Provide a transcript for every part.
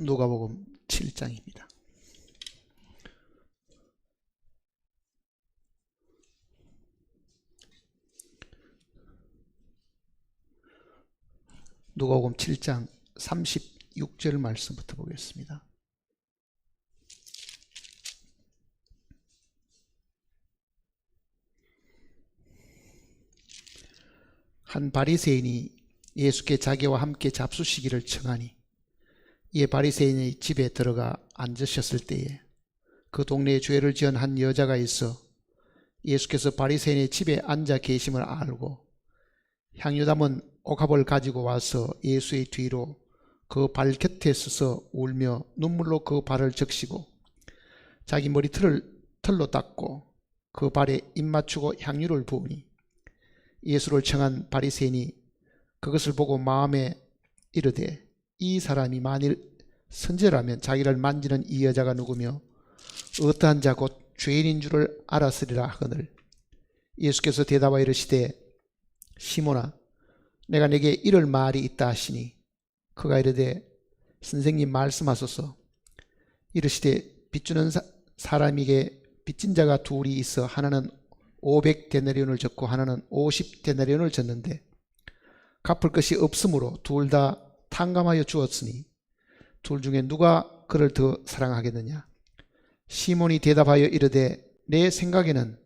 누가복음 7장입니다. 누가복음 7장 36절 말씀부터 보겠습니다. 한 바리새인이 예수께 자기와 함께 잡수시기를 청하니 이에 바리새인의 집에 들어가 앉으셨을 때에 그 동네에 죄를 지은 한 여자가 있어 예수께서 바리새인의 집에 앉아 계심을 알고 향유 담은 옥합을 가지고 와서 예수의 뒤로 그 발 곁에 서서 울며 눈물로 그 발을 적시고 자기 머리털을 털로 닦고 그 발에 입 맞추고 향유를 부으니 예수를 청한 바리새인이 그것을 보고 마음에 이르되 이 사람이 만일 선지자라면 자기를 만지는 이 여자가 누구며 어떠한 자 곧 죄인인 줄을 알았으리라 하거늘 예수께서 대답하여 이르시되 시몬아 내가 내게 이럴 말이 있다 하시니 그가 이르되 선생님 말씀하소서. 이르시되 빚주는 사람에게 빚진 자가 둘이 있어 하나는 500데나리온을 졌고 하나는 50데나리온을 졌는데 갚을 것이 없으므로 둘 다 탕감하여 주었으니 둘 중에 누가 그를 더 사랑하겠느냐. 시몬이 대답하여 이르되 내 생각에는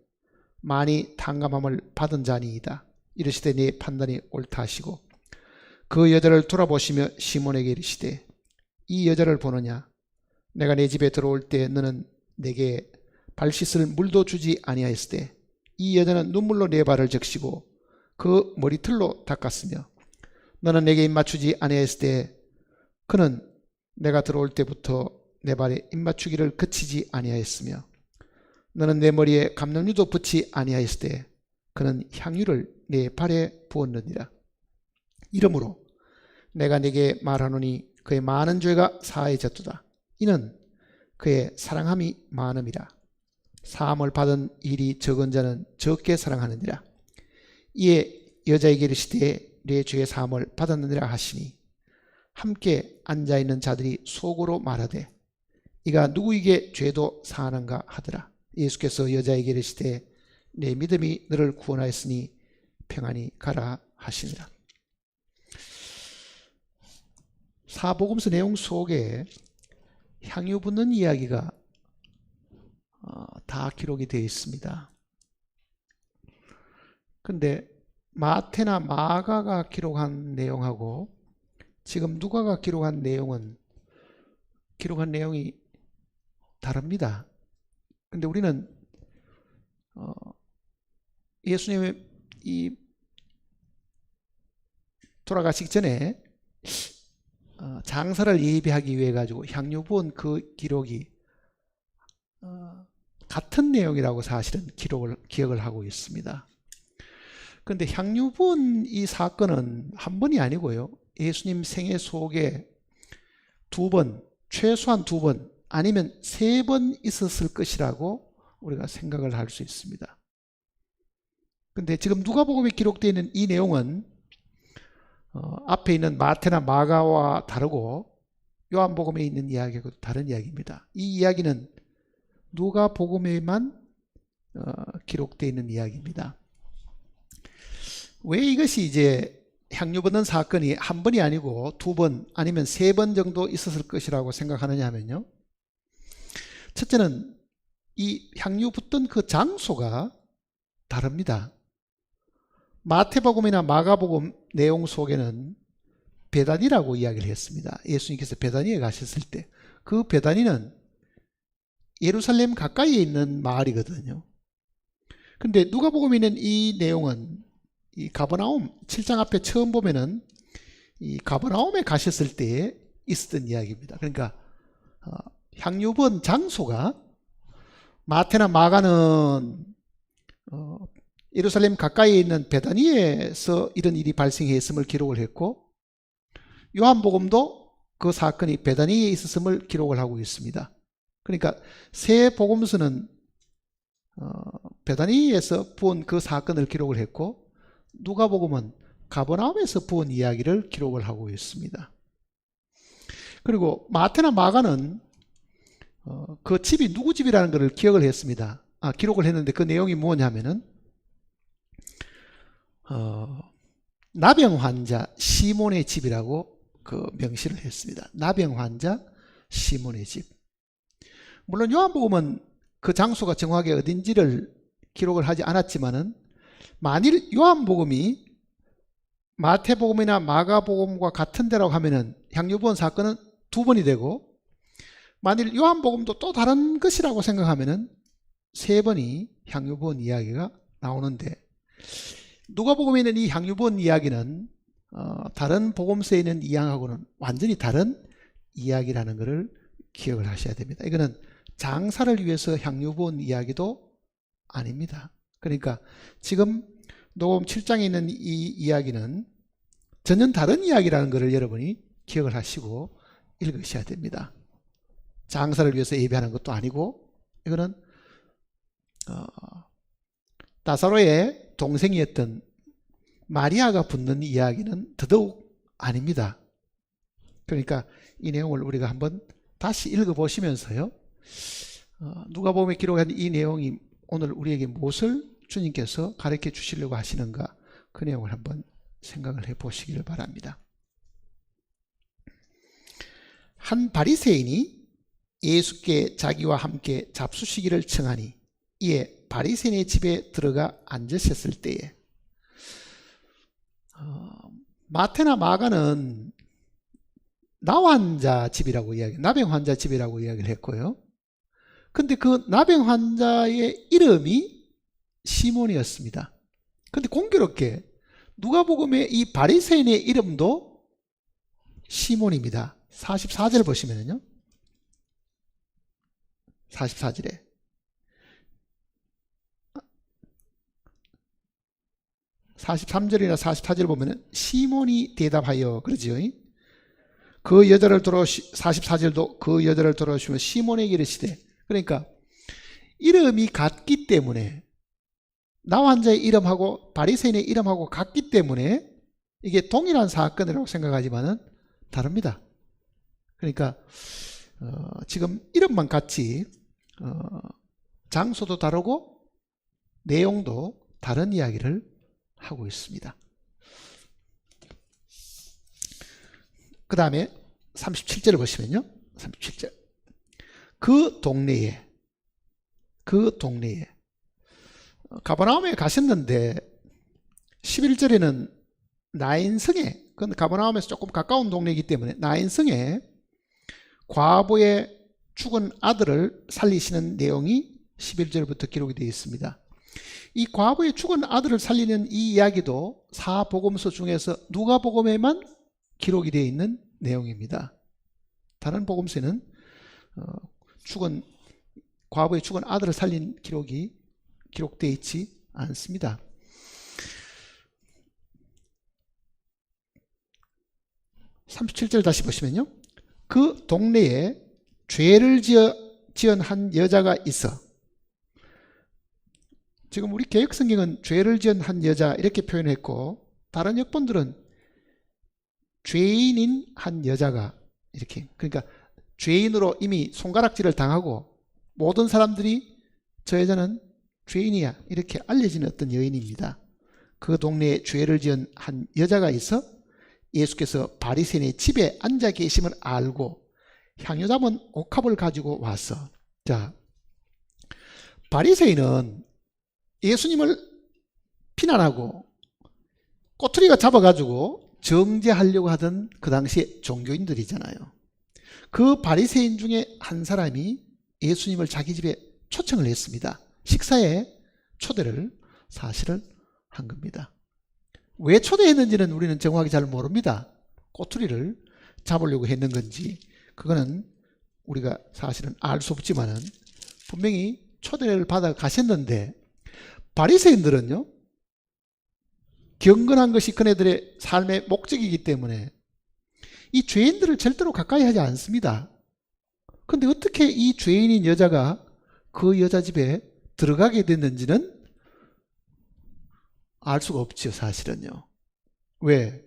많이 탕감함을 받은 자니이다. 이르시되 내 판단이 옳다 하시고 그 여자를 돌아보시며 시몬에게 이르시되 이 여자를 보느냐. 내가 내 집에 들어올 때 너는 내게 발 씻을 물도 주지 아니하였을 때 이 여자는 눈물로 내 발을 적시고 그 머리털로 닦았으며 너는 내게 입 맞추지 아니하였을 때 그는 내가 들어올 때부터 내 발에 입 맞추기를 그치지 아니하였으며 너는 내 머리에 감람유도 붙지 아니하였을 때 그는 향유를 내 발에 부었느니라. 이러므로 내가 네게 말하노니 그의 많은 죄가 사해졌도다. 이는 그의 사랑함이 많음이라. 사함을 받은 일이 적은 자는 적게 사랑하느니라. 이에 여자에게 이르시되 내 죄의 사함을 받았느니라 하시니 함께 앉아있는 자들이 속으로 말하되 이가 누구에게 죄도 사하는가 하더라. 예수께서 여자에게 이르시되 내 믿음이 너를 구원하였으니 평안히 가라 하시니라. 사복음서 내용 속에 향유 붓는 이야기가 다 기록이 되어 있습니다. 근데 마태나 마가가 기록한 내용하고 지금 누가가 기록한 내용이 다릅니다. 근데 우리는 예수님이 돌아가시기 전에 장사를 예비하기 위해 가지고 향유 부은 그 기록이 같은 내용이라고 사실은 기억을 하고 있습니다. 그런데 향유 부은 이 사건은 한 번이 아니고요. 예수님 생애 속에 두 번, 최소한 두 번 아니면 세 번 있었을 것이라고 우리가 생각을 할 수 있습니다. 그런데 지금 누가복음에 기록되어 있는 이 내용은 앞에 있는 마태나 마가와 다르고 요한복음에 있는 이야기하고 다른 이야기입니다. 이 이야기는 누가복음에만 기록되어 있는 이야기입니다. 왜 이것이 이제 향유 붓는 사건이 한 번이 아니고 두 번 아니면 세 번 정도 있었을 것이라고 생각하느냐 하면요. 첫째는 이 향유 붓던 그 장소가 다릅니다. 마태복음이나 마가복음 내용 속에는 베다니라고 이야기를 했습니다. 예수님께서 베다니에 가셨을 때 그 베다니는 예루살렘 가까이에 있는 마을이거든요. 근데 누가복음에 있는 이 내용은 이 가버나움 7장 앞에 처음 보면은 이 가버나움에 가셨을 때 있었던 이야기입니다. 그러니까 향유 부은 장소가 마태나 마가는 예루살렘 가까이에 있는 베다니에서 이런 일이 발생했음을 기록을 했고 요한복음도 그 사건이 베다니에 있었음을 기록을 하고 있습니다. 그러니까 세 복음서는 베다니에서 부은 그 사건을 기록을 했고 누가복음은 가버나움에서 부은 이야기를 기록을 하고 있습니다. 그리고 마태나 마가는 그 집이 누구 집이라는 것을 기억을 했습니다. 기록을 했는데 그 내용이 뭐냐면은 나병 환자 시몬의 집이라고 그 명시를 했습니다. 나병 환자 시몬의 집. 물론 요한복음은 그 장소가 정확하게 어딘지를 기록을 하지 않았지만은 만일 요한복음이 마태복음이나 마가복음과 같은 데라고 하면은 향유부원 사건은 두 번이 되고, 만일 요한복음도 또 다른 것이라고 생각하면은 세 번이 향유부원 이야기가 나오는데, 누가복음에 있는 이 향유부원 이야기는 다른 복음서에 있는 이야기하고는 완전히 다른 이야기라는 것을 기억을 하셔야 됩니다. 이거는 장사를 위해서 향유부원 이야기도 아닙니다. 그러니까 지금 녹음 7장에 있는 이 이야기는 전혀 다른 이야기라는 것을 여러분이 기억을 하시고 읽으셔야 됩니다. 장사를 위해서 예배하는 것도 아니고, 이거는 나사로의 동생이었던 마리아가 붙는 이야기는 더더욱 아닙니다. 그러니까 이 내용을 우리가 한번 다시 읽어보시면서요, 누가복음에 기록한 이 내용이 오늘 우리에게 무엇을 주님께서 가르쳐 주시려고 하시는가, 그 내용을 한번 생각을 해 보시기를 바랍니다. 한 바리새인이 예수께 자기와 함께 잡수시기를 청하니 이에 바리새인의 집에 들어가 앉으셨을 때에, 마태나 마가는 나병 환자 집이라고 이야기를 했고요. 근데 그 나병 환자의 이름이 시몬이었습니다. 근데 공교롭게 누가복음의 이 바리새인의 이름도 시몬입니다. 44절 보시면요, 44절에 43절이나 44절 보면은 시몬이 대답하여 그러지요. 그 여자를 돌아오시 44절도 그 여자를 돌아오시면 시몬에게 이르시되, 그러니까 이름이 같기 때문에, 나 환자의 이름하고 바리새인의 이름하고 같기 때문에 이게 동일한 사건이라고 생각하지만은 다릅니다. 그러니까 지금 이름만 같이 장소도 다르고 내용도 다른 이야기를 하고 있습니다. 그 다음에 37절을 보시면요, 37절 그 동네에 가버나움에 가셨는데, 11절에는 나인성에, 그건 가버나움에서 조금 가까운 동네이기 때문에 나인성에 과부의 죽은 아들을 살리시는 내용이 11절부터 기록이 되어 있습니다. 이 과부의 죽은 아들을 살리는 이 이야기도 사복음서 중에서 누가복음에만 기록이 되어 있는 내용입니다. 다른 복음서에는 과부의 죽은 아들을 살린 기록이 기록되어 있지 않습니다. (37절) 다시 보시면요, 그 동네에 죄를 지은 한 여자가 있어. 지금 우리 개역성경은 죄를 지은 한 여자 이렇게 표현했고, 다른 역본들은 죄인인 한 여자가 이렇게, 그러니까 죄인으로 이미 손가락질을 당하고 모든 사람들이 저 여자는 죄인이야 이렇게 알려진 어떤 여인입니다. 그 동네에 죄를 지은 한 여자가 있어 예수께서 바리새인의 집에 앉아 계심을 알고 향유 담은 옥합을 가지고 왔어. 자, 바리새인은 예수님을 비난하고 꼬투리가 잡아가지고 정죄하려고 하던 그 당시에 종교인들이잖아요. 그 바리새인 중에 한 사람이 예수님을 자기 집에 초청을 했습니다. 식사에 초대를 사실을 한 겁니다. 왜 초대했는지는 우리는 정확히 잘 모릅니다. 꼬투리를 잡으려고 했는 건지 그거는 우리가 사실은 알 수 없지만은 분명히 초대를 받아 가셨는데, 바리새인들은요 경건한 것이 그네들의 삶의 목적이기 때문에 이 죄인들을 절대로 가까이 하지 않습니다. 그런데 어떻게 이 죄인인 여자가 그 여자 집에 들어가게 됐는지는 알 수가 없죠, 사실은요. 왜?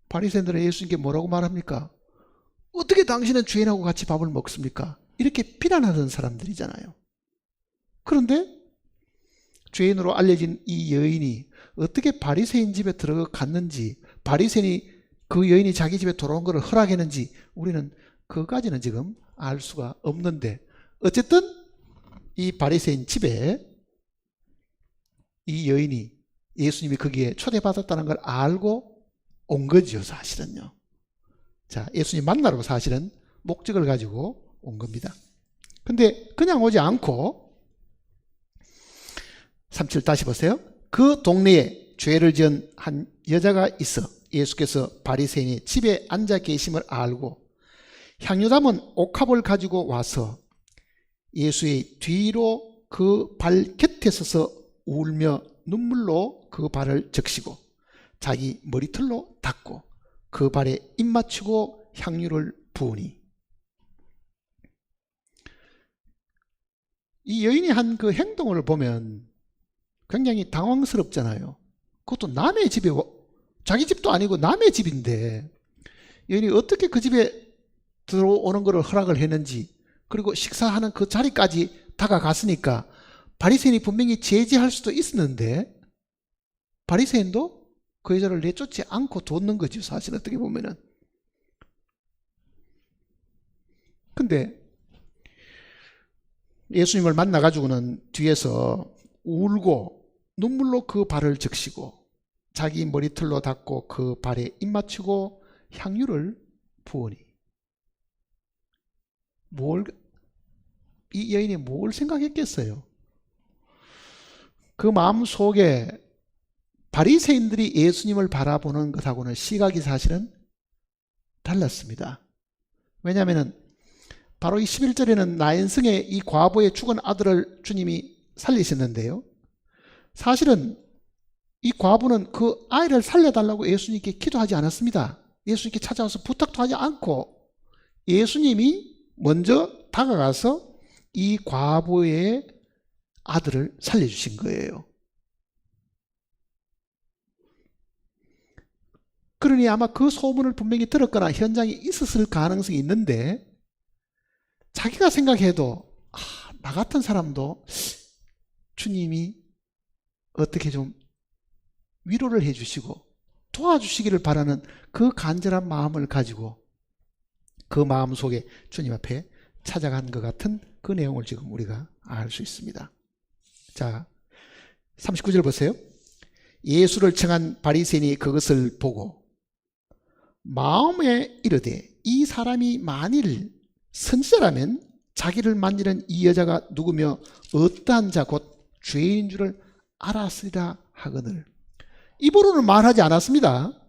바리새인들은 예수님께 뭐라고 말합니까? 어떻게 당신은 죄인하고 같이 밥을 먹습니까? 이렇게 비난하던 사람들이잖아요. 그런데 죄인으로 알려진 이 여인이 어떻게 바리새인 집에 들어갔는지, 바리새인이 그 여인이 자기 집에 돌아온 것을 허락했는지 우리는 그까지는 지금 알 수가 없는데, 어쨌든 이 바리새인 집에 이 여인이, 예수님이 거기에 초대받았다는 걸 알고 온 거죠, 사실은요. 자, 예수님 만나러 사실은 목적을 가지고 온 겁니다. 근데 그냥 오지 않고 37 다시 보세요. 그 동네에 죄를 지은 한 여자가 있어 예수께서 바리새인이 집에 앉아 계심을 알고 향유 담은 옥합을 가지고 와서 예수의 뒤로 그 발 곁에 서서 울며 눈물로 그 발을 적시고 자기 머리털로 닦고 그 발에 입 맞추고 향유를 부으니, 이 여인이 한 그 행동을 보면 굉장히 당황스럽잖아요. 그것도 남의 집에, 자기 집도 아니고 남의 집인데 여인이 어떻게 그 집에 들어오는 것을 허락을 했는지, 그리고 식사하는 그 자리까지 다가갔으니까 바리새인이 분명히 제지할 수도 있었는데 바리새인도 그 여자를 내쫓지 않고 뒀는 거죠, 사실 어떻게 보면은. 근데 예수님을 만나가지고는 뒤에서 울고 눈물로 그 발을 적시고 자기 머리털로 닦고 그 발에 입 맞추고 향유를 부으니, 이 여인이 뭘 생각했겠어요? 그 마음 속에 바리새인들이 예수님을 바라보는 것하고는 시각이 사실은 달랐습니다. 왜냐하면 바로 이 11절에는 나인성의 이 과부의 죽은 아들을 주님이 살리셨는데요, 사실은 이 과부는 그 아이를 살려달라고 예수님께 기도하지 않았습니다. 예수님께 찾아와서 부탁도 하지 않고 예수님이 먼저 다가가서 이 과부의 아들을 살려주신 거예요. 그러니 아마 그 소문을 분명히 들었거나 현장에 있었을 가능성이 있는데, 자기가 생각해도 나 같은 사람도 주님이 어떻게 좀 위로를 해주시고 도와주시기를 바라는 그 간절한 마음을 가지고 그 마음 속에 주님 앞에 찾아간 것 같은 그 내용을 지금 우리가 알 수 있습니다. 자, 39절 보세요. 예수를 청한 바리새인이 그것을 보고 마음에 이르되 이 사람이 만일 선지자라면 자기를 만지는 이 여자가 누구며 어떠한 자 곧 죄인인 줄을 알았으리라 하거늘. 입으로는 말하지 않았습니다.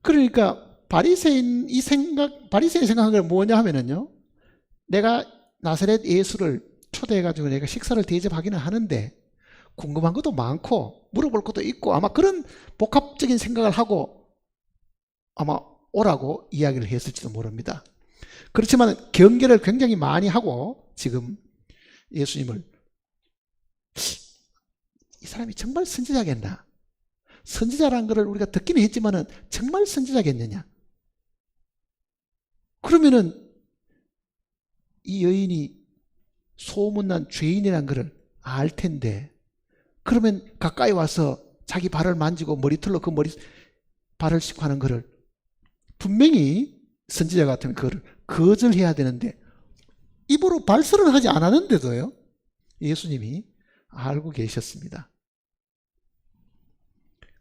그러니까 바리새인이 생각한 게 뭐냐 하면은요, 내가 나사렛 예수를 초대해가지고 내가 식사를 대접하기는 하는데 궁금한 것도 많고 물어볼 것도 있고 아마 그런 복합적인 생각을 하고 아마 오라고 이야기를 했을지도 모릅니다. 그렇지만 경계를 굉장히 많이 하고 지금 예수님을, 이 사람이 정말 선지자겠나? 선지자라는 것을 우리가 듣기는 했지만은 정말 선지자겠느냐? 그러면은 이 여인이 소문난 죄인이라는 것을 알 텐데, 그러면 가까이 와서 자기 발을 만지고 머리털로 그 발을 씻고 하는 것을 분명히 선지자 같으면 그거를 거절해야 되는데 입으로 발설을 하지 않았는데도요, 예수님이 알고 계셨습니다.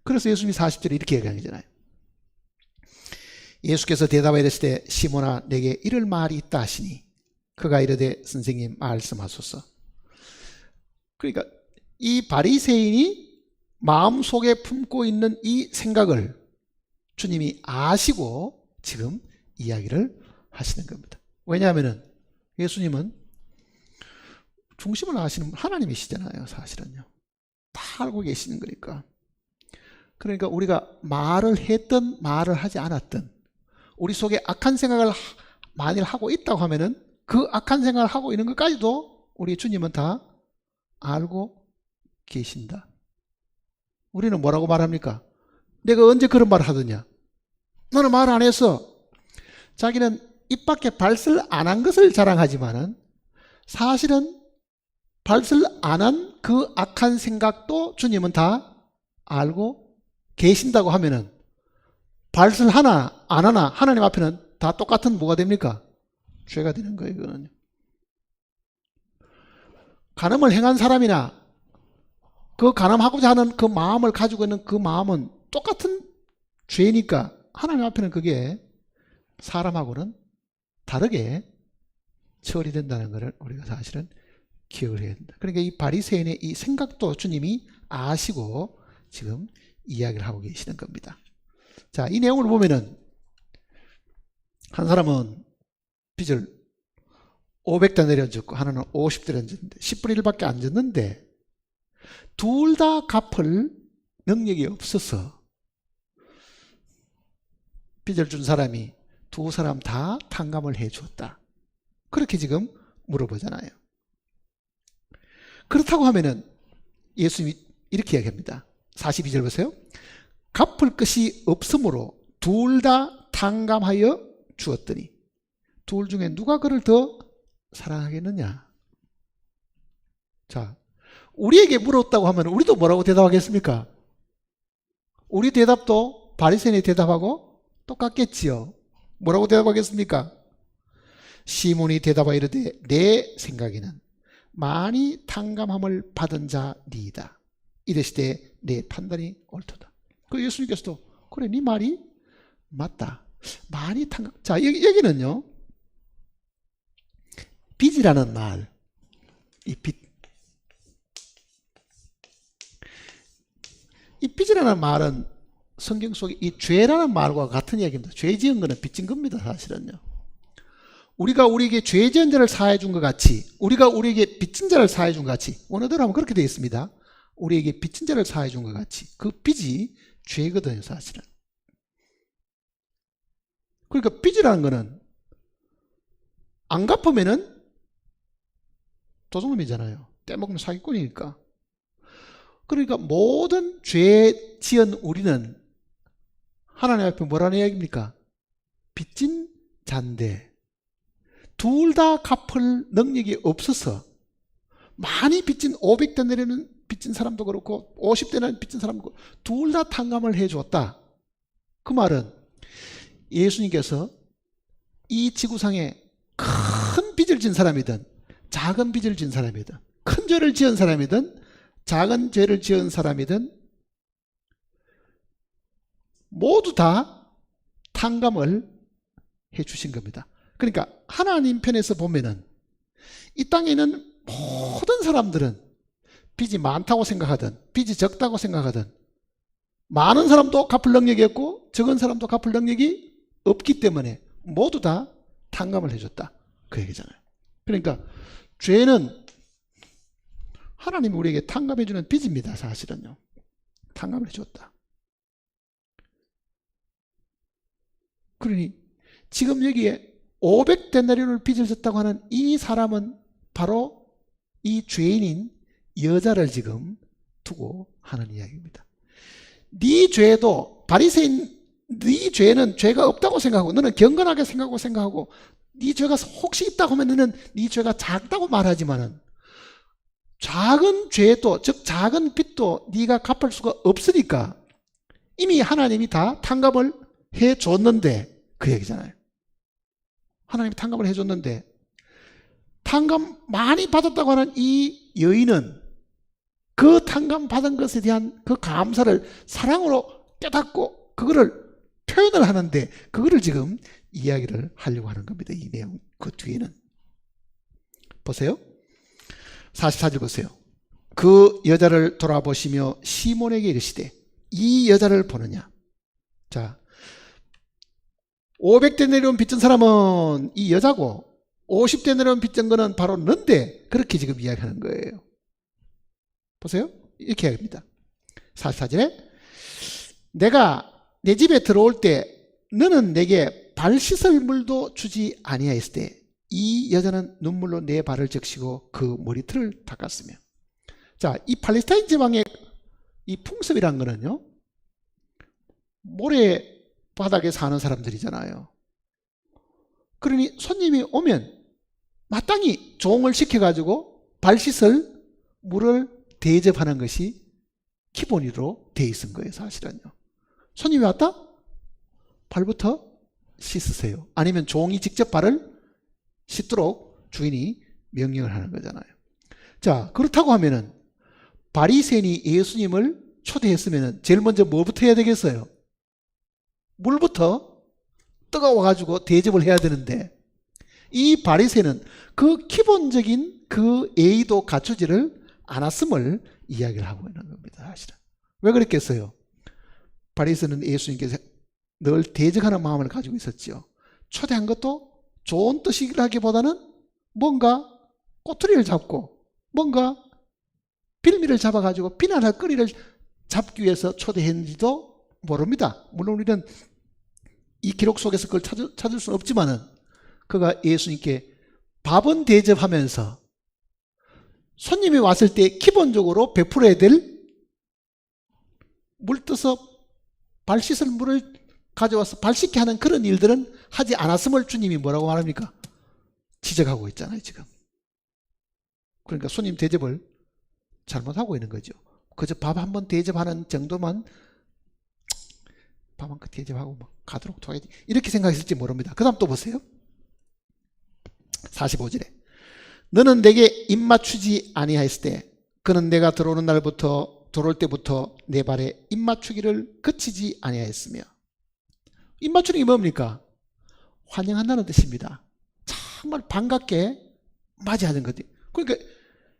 그래서 예수님이 40절에 이렇게 얘기하잖아요. 예수께서 대답하여 이르시되 때 시몬아 내게 이럴 말이 있다 하시니 그가 이르되 선생님 말씀하소서. 그러니까 이 바리새인이 마음속에 품고 있는 이 생각을 주님이 아시고 지금 이야기를 하시는 겁니다. 왜냐하면 예수님은 중심을 아시는 하나님이시잖아요, 사실은요. 다 알고 계시는 거니까. 그러니까 우리가 말을 했든 말을 하지 않았든 우리 속에 악한 생각을 만일 하고 있다고 하면은 그 악한 생각을 하고 있는 것까지도 우리 주님은 다 알고 계신다. 우리는 뭐라고 말합니까? 내가 언제 그런 말을 하더냐? 너는 말 안 했어. 자기는 입 밖에 발설 안 한 것을 자랑하지만은 사실은 발설 안 한 그 악한 생각도 주님은 다 알고 계신다고 하면은 발설 하나 안 하나 하나님 앞에는 다 똑같은 뭐가 됩니까? 죄가 되는 거예요. 이거는. 간음을 행한 사람이나 그 간음하고자 하는 그 마음을 가지고 있는 그 마음은 똑같은 죄니까 하나님 앞에는 그게 사람하고는 다르게 처리된다는 것을 우리가 사실은 기억을 해야 된다. 그러니까 이 바리새인의 이 생각도 주님이 아시고 지금 이야기를 하고 계시는 겁니다. 자, 이 내용을 보면은 한 사람은 빚을 500데나리온 졌고 하나는 50데나리온 졌는데 10분의 1밖에 안 졌는데 둘 다 갚을 능력이 없어서 빚을 준 사람이 두 사람 다 탕감을 해 주었다. 그렇게 지금 물어보잖아요. 그렇다고 하면은 예수님이 이렇게 이야기합니다. 42절 보세요. 갚을 것이 없으므로 둘 다 탕감하여 주었더니 둘 중에 누가 그를 더 사랑하겠느냐? 자, 우리에게 물었다고 하면 우리도 뭐라고 대답하겠습니까? 우리 대답도 바리새인의 대답하고 똑같겠지요. 뭐라고 대답하겠습니까? 시몬이 대답하여 이르되 내 생각에는 많이 탕감함을 받은 자니이다. 이르시되 내 판단이 옳도다. 그 예수님께서도 그래 네 말이 맞다. 많이 탕감. 자, 여기는요. 빚이라는 말, 이 빚. 이 빚이라는 말은 성경 속에 이 죄라는 말과 같은 이야기입니다. 죄 지은 거는 빚진 겁니다, 사실은요. 우리가 우리에게 죄 지은 자를 사해 준 것 같이, 우리가 우리에게 빚진 자를 사해 준 것 같이, 원어대로 하면 그렇게 되어 있습니다. 우리에게 빚진 자를 사해 준 것 같이. 그 빚이 죄거든요, 사실은. 그러니까 빚이라는 거는 안 갚으면은 도둑놈이잖아요. 떼먹으면 사기꾼이니까. 그러니까 모든 죄 지은 우리는 하나님 앞에 뭐라는 이야기입니까? 빚진 자인데 둘 다 갚을 능력이 없어서 많이 빚진 500데나리온 빚진 사람도 그렇고 50데나리온 빚진 사람도 그렇고 둘 다 탕감을 해 주었다. 그 말은 예수님께서 이 지구상에 큰 빚을 진 사람이든 작은 빚을 진 사람이든 큰 죄를 지은 사람이든 작은 죄를 지은 사람이든 모두 다 탕감을 해 주신 겁니다. 그러니까 하나님 편에서 보면은 이 땅에 있는 모든 사람들은 빚이 많다고 생각하든 빚이 적다고 생각하든 많은 사람도 갚을 능력이 없고 적은 사람도 갚을 능력이 없기 때문에 모두 다 탕감을 해줬다. 그 얘기잖아요. 그러니까 죄는 하나님이 우리에게 탕감해주는 빚입니다. 사실은요. 탕감을 해줬다. 그러니 지금 여기에 500데나리온을 빚을 졌다고 하는 이 사람은 바로 이 죄인인 여자를 지금 두고 하는 이야기입니다. 네 죄도 바리새인 네 죄는 죄가 없다고 생각하고 너는 경건하게 생각하고 네 죄가 혹시 있다고 하면 너는 네 죄가 작다고 말하지만은 작은 죄도 즉 작은 빚도 네가 갚을 수가 없으니까 이미 하나님이 다 탕감을 해줬는데 그 얘기잖아요. 하나님이 탕감을 해줬는데 탕감 많이 받았다고 하는 이 여인은 그 탕감 받은 것에 대한 그 감사를 사랑으로 깨닫고 그거를 표현을 하는데 그거를 지금 이야기를 하려고 하는 겁니다. 이 내용 그 뒤에는 보세요. 44절 보세요. 그 여자를 돌아보시며 시몬에게 이르시되 이 여자를 보느냐. 자, 500데나리온 빚진 사람은 이 여자고 50데나리온 빚진 거는 바로 너인데 그렇게 지금 이야기하는 거예요. 보세요. 이렇게 이야기합니다. 44절에 내가 내 집에 들어올 때 너는 내게 발 씻을 물도 주지 아니하였을 때 이 여자는 눈물로 내 발을 적시고 그 머리털을 닦았으며. 자, 이 팔레스타인 지방의 이 풍습이란 거는요, 모래 바닥에 사는 사람들이잖아요. 그러니 손님이 오면 마땅히 종을 시켜가지고 발 씻을 물을 대접하는 것이 기본으로 돼 있은 거예요, 사실은요. 손님이 왔다? 발부터 씻으세요. 아니면 종이 직접 발을 씻도록 주인이 명령을 하는 거잖아요. 자, 그렇다고 하면은 바리새인이 예수님을 초대했으면 제일 먼저 뭐부터 해야 되겠어요? 물부터 뜨거워가지고 대접을 해야 되는데, 이 바리새인은 그 기본적인 그 예의도 갖추지를 않았음을 이야기를 하고 있는 겁니다, 사실은. 왜 그랬겠어요? 바리새인은 예수님께서 늘 대적하는 마음을 가지고 있었죠. 초대한 것도 좋은 뜻이라기보다는 뭔가 꼬투리를 잡고 뭔가 빌미를 잡아가지고 비난할 거리를 잡기 위해서 초대했는지도 모릅니다. 물론 우리는 이 기록 속에서 그걸 찾을 수는 없지만은, 그가 예수님께 밥은 대접하면서 손님이 왔을 때 기본적으로 베풀어야 될 물 떠서 발 씻을 물을 가져와서 발 씻게 하는 그런 일들은 하지 않았음을 주님이 뭐라고 말합니까? 지적하고 있잖아요, 지금. 그러니까 손님 대접을 잘못하고 있는 거죠. 그저 밥 한번 대접하는 정도만, 밥 한 번 대접하고 뭐 가도록 둬야지, 이렇게 생각했을지 모릅니다. 그 다음 또 보세요. 45절에 너는 내게 입맞추지 아니하였을 때 그는 내가 들어올 때부터 내 발에 입맞추기를 그치지 아니하였으며. 입맞추는 게 뭡니까? 환영한다는 뜻입니다. 정말 반갑게 맞이하는 거지. 그러니까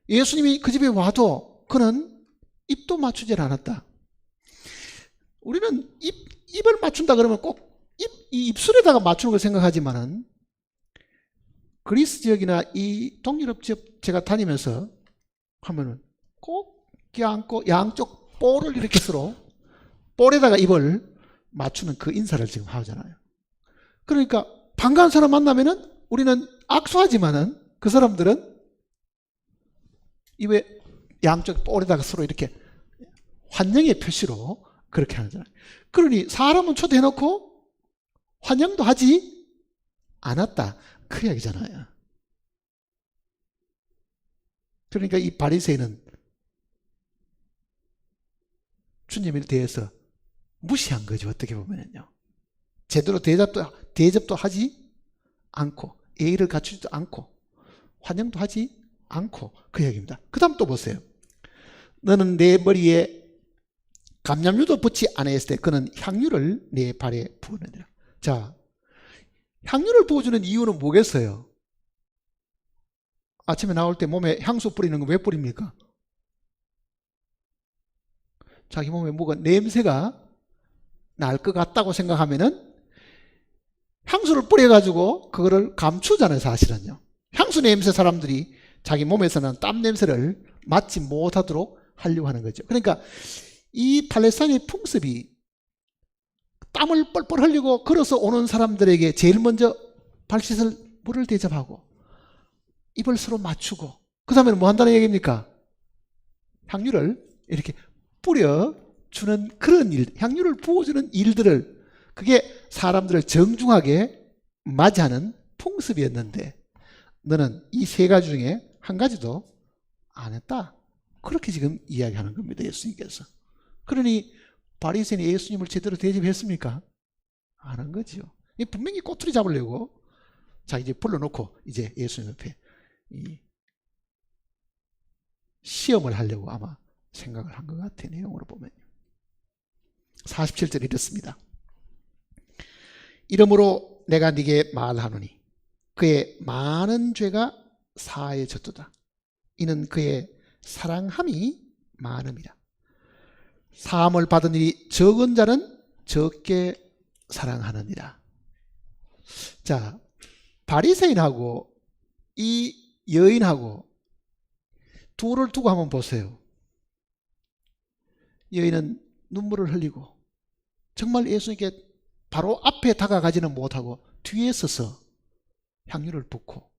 예수님이 그 집에 와도 그는 입도 맞추질 않았다. 우리는 입을 맞춘다 그러면 꼭 이 입술에다가 맞추는 걸 생각하지만은, 그리스 지역이나 이 동유럽 지역 제가 다니면서 하면은 꼭 껴안고 양쪽 볼을 이렇게 서로 볼에다가 입을 맞추는 그 인사를 지금 하잖아요. 그러니까 반가운 사람 만나면은 우리는 악수하지만은 그 사람들은 입에 양쪽 볼에다가 서로 이렇게 환영의 표시로 그렇게 하잖아요. 그러니 사람은 초대해놓고 환영도 하지 않았다, 그 이야기잖아요. 그러니까 이 바리새인은 주님에 대해서 무시한 거죠, 어떻게 보면요. 제대로 대접도 하지 않고 예의를 갖추지도 않고 환영도 하지 않고, 그 이야기입니다. 그 다음 또 보세요. 너는 내 머리에 감람유도 붙지 아니했을 때 그는 향유를 내 발에 부었느니라. 자, 향유를 부어주는 이유는 뭐겠어요? 아침에 나올 때 몸에 향수 뿌리는 거 왜 뿌립니까? 자기 몸에 뭐가 냄새가 날 것 같다고 생각하면은 향수를 뿌려가지고 그거를 감추잖아요, 사실은요. 향수 냄새, 사람들이 자기 몸에서는 땀 냄새를 맡지 못하도록 하려고 하는 거죠. 그러니까 이 팔레스타인의 풍습이 땀을 뻘뻘 흘리고 걸어서 오는 사람들에게 제일 먼저 발 씻을 물을 대접하고 입을 서로 맞추고, 그 다음에는 뭐 한다는 얘기입니까? 향유를 이렇게 뿌려주는 그런 일, 향유를 부어주는 일들을, 그게 사람들을 정중하게 맞이하는 풍습이었는데 너는 이 세 가지 중에 한 가지도 안 했다, 그렇게 지금 이야기하는 겁니다, 예수님께서. 그러니 바리새인이 예수님을 제대로 대접했습니까? 안 한 거죠. 분명히 꼬투리 잡으려고 자 이제 불러놓고 이제 예수님 옆에 이 시험을 하려고 아마 생각을 한 것 같아요, 내용으로 보면. 47절 이렇습니다. 이러므로 내가 네게 말하노니 그의 많은 죄가 사해졌도다. 이는 그의 사랑함이 많음이라. 사함을 받은 일이 적은 자는 적게 사랑하느니라. 자, 바리새인하고 이 여인하고 둘을 두고 한번 보세요. 여인은 눈물을 흘리고 정말 예수님께 바로 앞에 다가가지는 못하고 뒤에 서서 향유를 붓고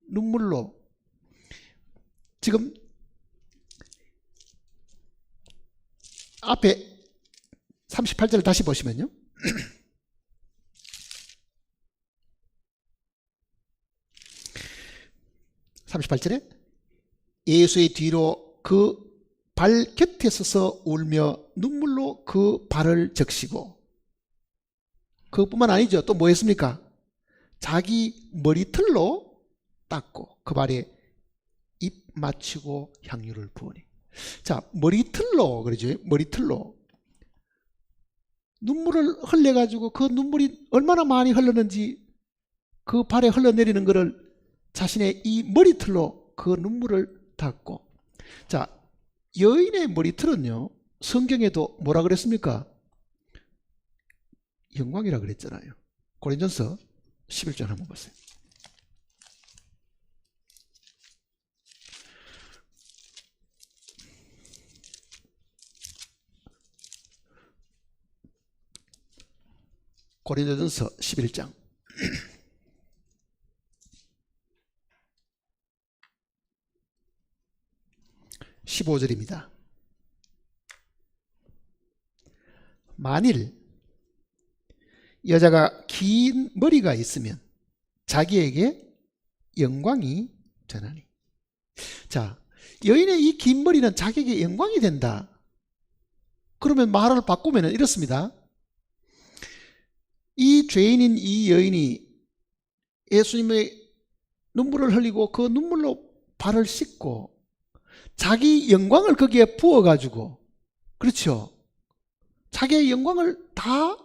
눈물로, 지금 앞에 38절을 다시 보시면요. 38절에 예수의 뒤로 그 발 곁에 서서 울며 눈물로 그 발을 적시고, 그것뿐만 아니죠. 또 뭐 했습니까? 자기 머리털로 닦고 그 발에 입 맞추고 향유를 부으니. 자, 머리털로 그러죠. 머리털로 눈물을 흘려가지고 그 눈물이 얼마나 많이 흘렀는지 그 발에 흘러내리는 것을 자신의 이 머리털로 그 눈물을 닦고. 자, 여인의 머리털은요, 성경에도 뭐라 그랬습니까? 영광이라 그랬잖아요. 고린전서 11장 한번 보세요. 고린도전서 11장 15절입니다. 만일 여자가 긴 머리가 있으면 자기에게 영광이 되나니. 자, 여인의 이 긴 머리는 자기에게 영광이 된다. 그러면 말을 바꾸면 이렇습니다. 이 죄인인 이 여인이 예수님의 눈물을 흘리고 그 눈물로 발을 씻고 자기 영광을 거기에 부어가지고, 그렇죠, 자기의 영광을 다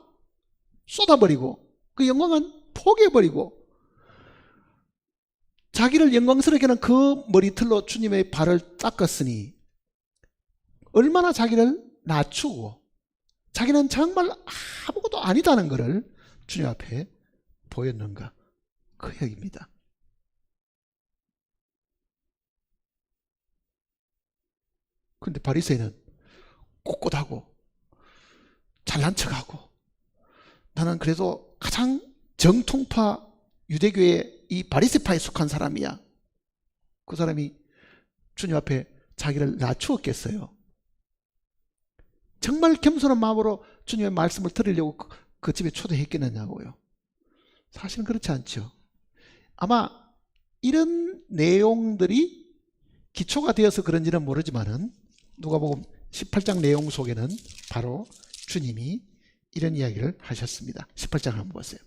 쏟아버리고 그 영광은 포기해버리고 자기를 영광스럽게 하는 그 머리털로 주님의 발을 닦았으니 얼마나 자기를 낮추고 자기는 정말 아무것도 아니다는 것을 주님 앞에 보였는가, 그 얘기입니다. 그런데 바리새인은 꼿꼿하고 잘난 척하고, 나는 그래도 가장 정통파 유대교의 이 바리새파에 속한 사람이야. 그 사람이 주님 앞에 자기를 낮추었겠어요? 정말 겸손한 마음으로 주님의 말씀을 들으려고 그 집에 초대했겠느냐고요. 사실은 그렇지 않죠. 아마 이런 내용들이 기초가 되어서 그런지는 모르지만은 누가복음 18장 내용 속에는 바로 주님이 이런 이야기를 하셨습니다. 18장 한번 보세요.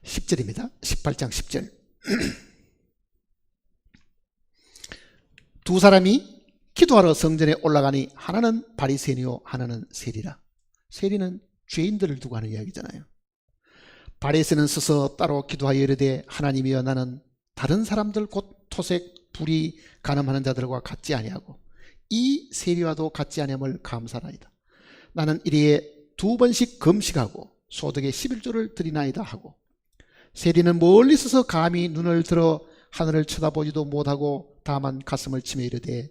10절입니다. 18장 10절. 두 사람이 기도하러 성전에 올라가니 하나는 바리새인이요 하나는 세리라. 세리는 죄인들을 두고 하는 이야기잖아요. 바리새인은 서서 따로 기도하여 이르되 하나님이여, 나는 다른 사람들 곧 토색, 불의, 간음하는 자들과 같지 아니하고 이 세리와도 같지 아니함을 감사하나이다. 나는 일일에 2번씩 금식하고 소득의 11조를 드리나이다 하고, 세리는 멀리 서서 감히 눈을 들어 하늘을 쳐다보지도 못하고 다만 가슴을 치며 이르되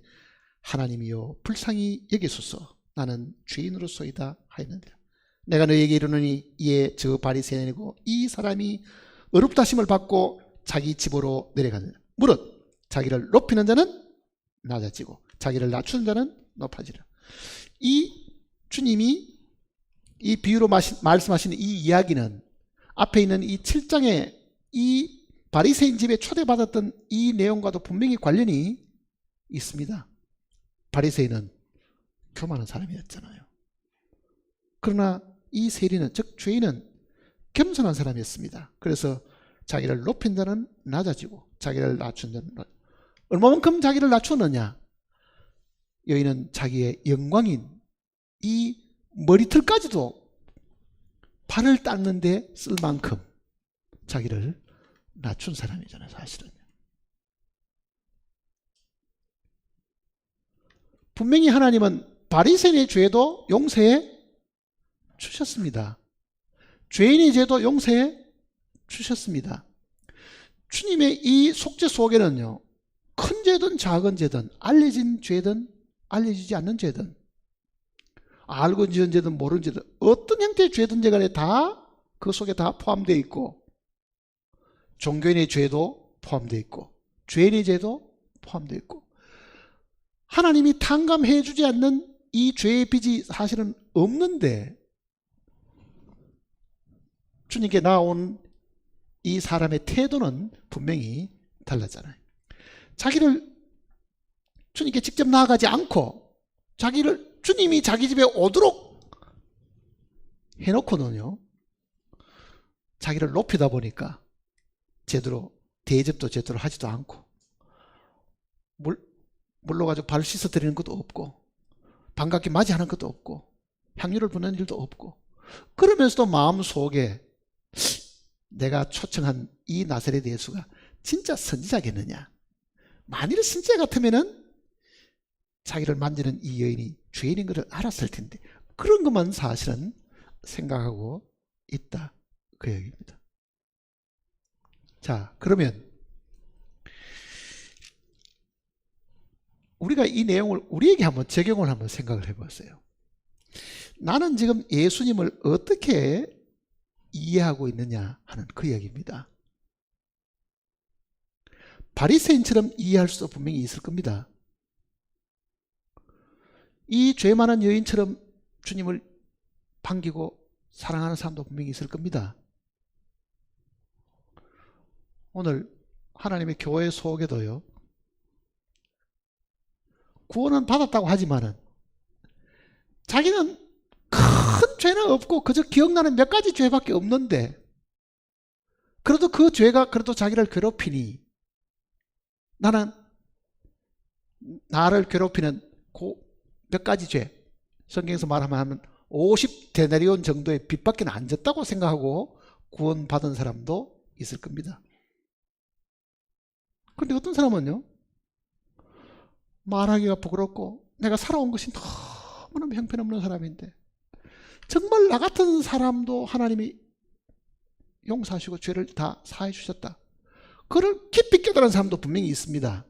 하나님이여 불쌍히 여기소서, 나는 죄인으로소이다 하였느니라. 내가 너에게 이르노니 이에 저 바리새인이고 이 사람이 어렵다심을 받고 자기 집으로 내려가느니라. 무릇 자기를 높이는 자는 낮아지고 자기를 낮추는 자는 높아지라. 이 주님이 이 비유로 말씀하시는 이 이야기는 앞에 있는 이 7장에 이 바리새인 집에 초대받았던 이 내용과도 분명히 관련이 있습니다. 바리새인은 교만한 사람이었잖아요. 그러나 이 세리는, 즉 죄인은 겸손한 사람이었습니다. 그래서 자기를 높인 자는 낮아지고 자기를 낮춘 자는 얼마만큼 자기를 낮추었느냐? 여인은 자기의 영광인 이 머리털까지도 발을 닦는데 쓸 만큼 자기를 낮춘 사람이잖아요, 사실은. 분명히 하나님은 바리새인의 죄도 용서해 주셨습니다. 죄인의 죄도 용서해 주셨습니다. 주님의 이 속죄 속에는요, 큰 죄든 작은 죄든, 알려진 죄든 알려지지 않는 죄든, 알고 지은 죄든 모르는 죄든, 어떤 형태의 죄든지 간에 다 그 속에 다 포함되어 있고, 종교인의 죄도 포함되어 있고 죄인의 죄도 포함되어 있고, 하나님이 탕감해 주지 않는 이 죄의 빚이 사실은 없는데 주님께 나온 이 사람의 태도는 분명히 달랐잖아요. 자기를 주님께 직접 나아가지 않고 주님이 자기 집에 오도록 해놓고는요, 자기를 높이다 보니까 제대로 대접도 제대로 하지도 않고, 물로 가지고 발 씻어 드리는 것도 없고, 반갑게 맞이하는 것도 없고, 향유를 부는 일도 없고, 그러면서도 마음속에 내가 초청한 이 나사렛 예수가 진짜 선지자겠느냐, 만일 선지자 같으면은 자기를 만지는 이 여인이 죄인인 것을 알았을 텐데, 그런 것만 사실은 생각하고 있다, 그 얘기입니다. 자, 그러면 우리가 이 내용을 우리에게 한번 적용을 한번 생각을 해봤어요. 나는 지금 예수님을 어떻게 이해하고 있느냐 하는 그 이야기입니다. 바리새인처럼 이해할 수도 분명히 있을 겁니다. 이 죄 많은 여인처럼 주님을 반기고 사랑하는 사람도 분명히 있을 겁니다. 오늘 하나님의 교회 속에도요, 구원은 받았다고 하지만은 자기는 큰 죄는 없고 그저 기억나는 몇 가지 죄밖에 없는데, 그래도 그 죄가 그래도 자기를 괴롭히니, 나를 괴롭히는 그 몇 가지 죄, 성경에서 말하면 50데나리온 정도의 빚밖에 안 졌다고 생각하고 구원받은 사람도 있을 겁니다. 그런데 어떤 사람은요, 말하기가 부끄럽고 내가 살아온 것이 너무나 형편없는 사람인데 정말 나 같은 사람도 하나님이 용서하시고 죄를 다 사해 주셨다, 그를 깊이 깨달은 사람도 분명히 있습니다.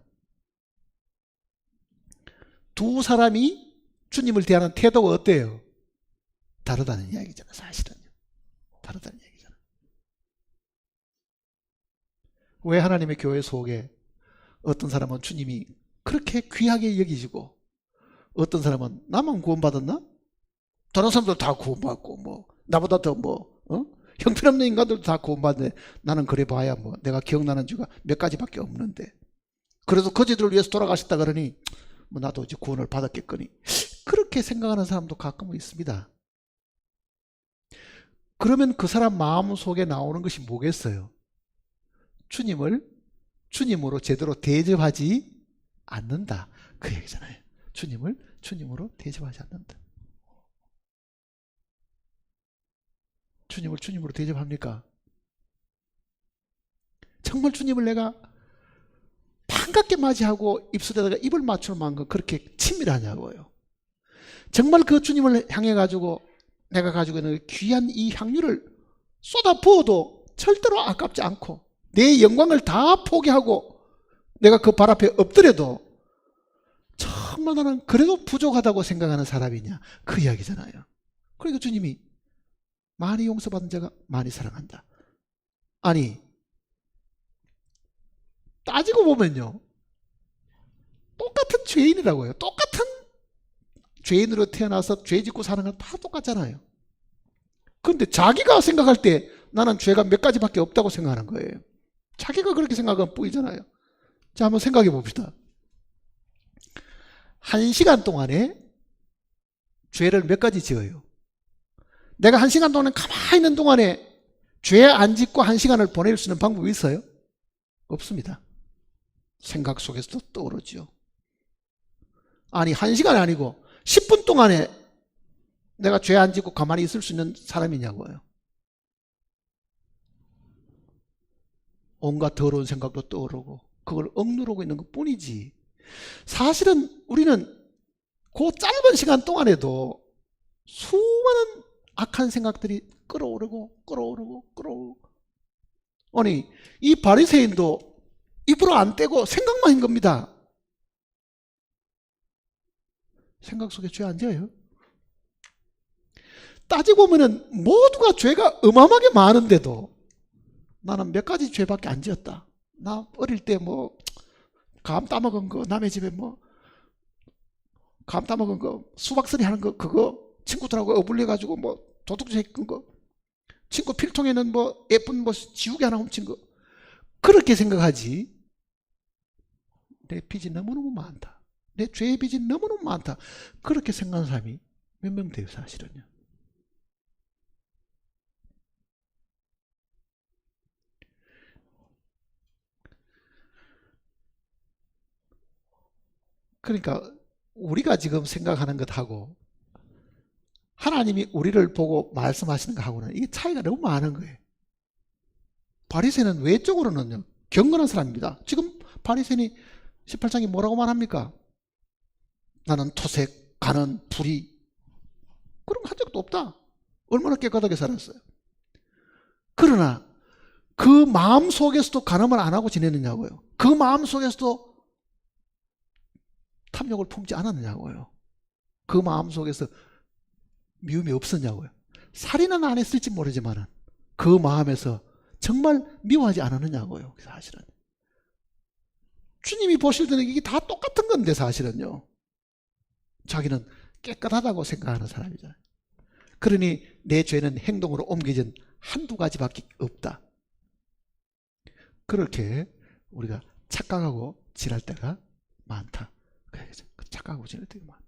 두 사람이 주님을 대하는 태도가 어때요? 다르다는 이야기잖아요. 사실은요, 다르다는 이야기잖아요. 왜 하나님의 교회 속에 어떤 사람은 주님이 그렇게 귀하게 여기시고, 어떤 사람은 나만 구원받았나? 다른 사람들 다 구원받고, 나보다 더 형편없는 인간들도 다 구원받는데 나는 그래 봐야 내가 기억나는 죄가 몇 가지밖에 없는데, 그래도 거지들을 위해서 돌아가셨다 그러니 나도 이제 구원을 받았겠거니, 그렇게 생각하는 사람도 가끔은 있습니다. 그러면 그 사람 마음속에 나오는 것이 뭐겠어요? 주님을 주님으로 제대로 대접하지 않는다, 그 얘기잖아요. 주님을 주님으로 대접하지 않는다. 주님을 주님으로 대접합니까? 정말 주님을 내가 반갑게 맞이하고 입술에다가 입을 맞추는 만큼 그렇게 친밀하냐고요. 정말 그 주님을 향해 가지고 내가 가지고 있는 귀한 이 향유를 쏟아 부어도 절대로 아깝지 않고 내 영광을 다 포기하고 내가 그 발 앞에 엎드려도 정말 나는 그래도 부족하다고 생각하는 사람이냐, 그 이야기잖아요. 그러니까 주님이 많이 용서받은 자가 많이 사랑한다. 아니, 따지고 보면요, 똑같은 죄인이라고요. 똑같은 죄인으로 태어나서 죄 짓고 사는 건 다 똑같잖아요. 그런데 자기가 생각할 때 나는 죄가 몇 가지밖에 없다고 생각하는 거예요. 자기가 그렇게 생각하면 뿌이잖아요. 자, 한번 생각해 봅시다. 1시간 동안에 죄를 몇 가지 지어요? 내가 1시간 동안에 가만히 있는 동안에 죄 안 짓고 1시간을 보낼 수 있는 방법이 있어요? 없습니다. 생각 속에서도 떠오르죠. 아니, 1시간이 아니고 10분 동안에 내가 죄 안 짓고 가만히 있을 수 있는 사람이냐고요. 온갖 더러운 생각도 떠오르고 그걸 억누르고 있는 것 뿐이지, 사실은 우리는 그 짧은 시간 동안에도 수많은 악한 생각들이 끌어오르고. 아니, 이 바리새인도 입으로 안 떼고 생각만 한 겁니다. 생각 속에 죄 안 지어요? 따지고 보면은 모두가 죄가 어마어마하게 많은데도 나는 몇 가지 죄밖에 안 지었다. 나 어릴 때 감 따먹은 거, 남의 집에 감 따먹은 거, 수박쓰리 하는 거, 그거 친구들하고 어불려 가지고 도둑질 했던 거, 친구 필통에는 뭐 예쁜 뭐 지우개 하나 훔친 거. 그렇게 생각하지. 내 빚이 너무너무 많다. 내 죄의 빚이 너무너무 많다. 그렇게 생각하는 사람이 몇 명 돼요, 사실은요. 그러니까 우리가 지금 생각하는 것하고 하나님이 우리를 보고 말씀하시는 것하고는 이게 차이가 너무 많은 거예요. 바리새인은 외적으로는요, 경건한 사람입니다. 지금 바리새인이 18장에 뭐라고 말합니까? 나는 토색, 가는, 불의, 그런 거 한 적도 없다. 얼마나 깨끗하게 살았어요. 그러나 그 마음 속에서도 간음을 안 하고 지내느냐고요. 그 마음 속에서도 탐욕을 품지 않았느냐고요. 그 마음 속에서 미움이 없었냐고요. 살인은 안 했을지 모르지만 그 마음에서 정말 미워하지 않았느냐고요. 사실은 주님이 보실 때는 이게 다 똑같은 건데 사실은요. 자기는 깨끗하다고 생각하는 사람이잖아요. 그러니 내 죄는 행동으로 옮겨진 한두 가지밖에 없다. 그렇게 우리가 착각하고 지날 때가 많다. 착각하고 지낼 때가 많다.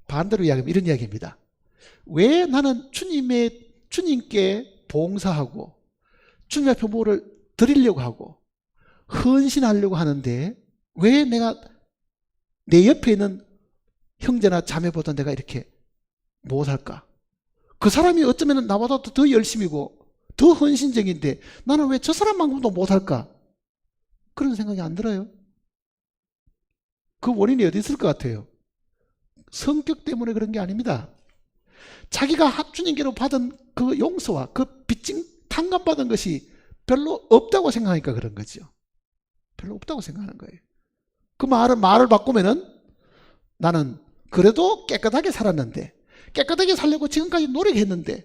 반대로 이야기하면 이런 이야기입니다. 왜 나는 주님께 봉사하고 주님 앞에 뭐를 드리려고 하고 헌신하려고 하는데 왜 내가 내 옆에 있는 형제나 자매보다 내가 이렇게 못할까? 그 사람이 어쩌면 나보다 더 열심이고 더 헌신적인데 나는 왜 저 사람만큼도 못할까? 그런 생각이 안 들어요. 그 원인이 어디 있을 것 같아요? 성격 때문에 그런 게 아닙니다. 자기가 주님께로 받은 그 용서와 그 빚진 탕감받은 것이 별로 없다고 생각하니까 그런 거죠. 별로 없다고 생각하는 거예요. 그 말을 바꾸면은 나는 그래도 깨끗하게 살았는데 깨끗하게 살려고 지금까지 노력했는데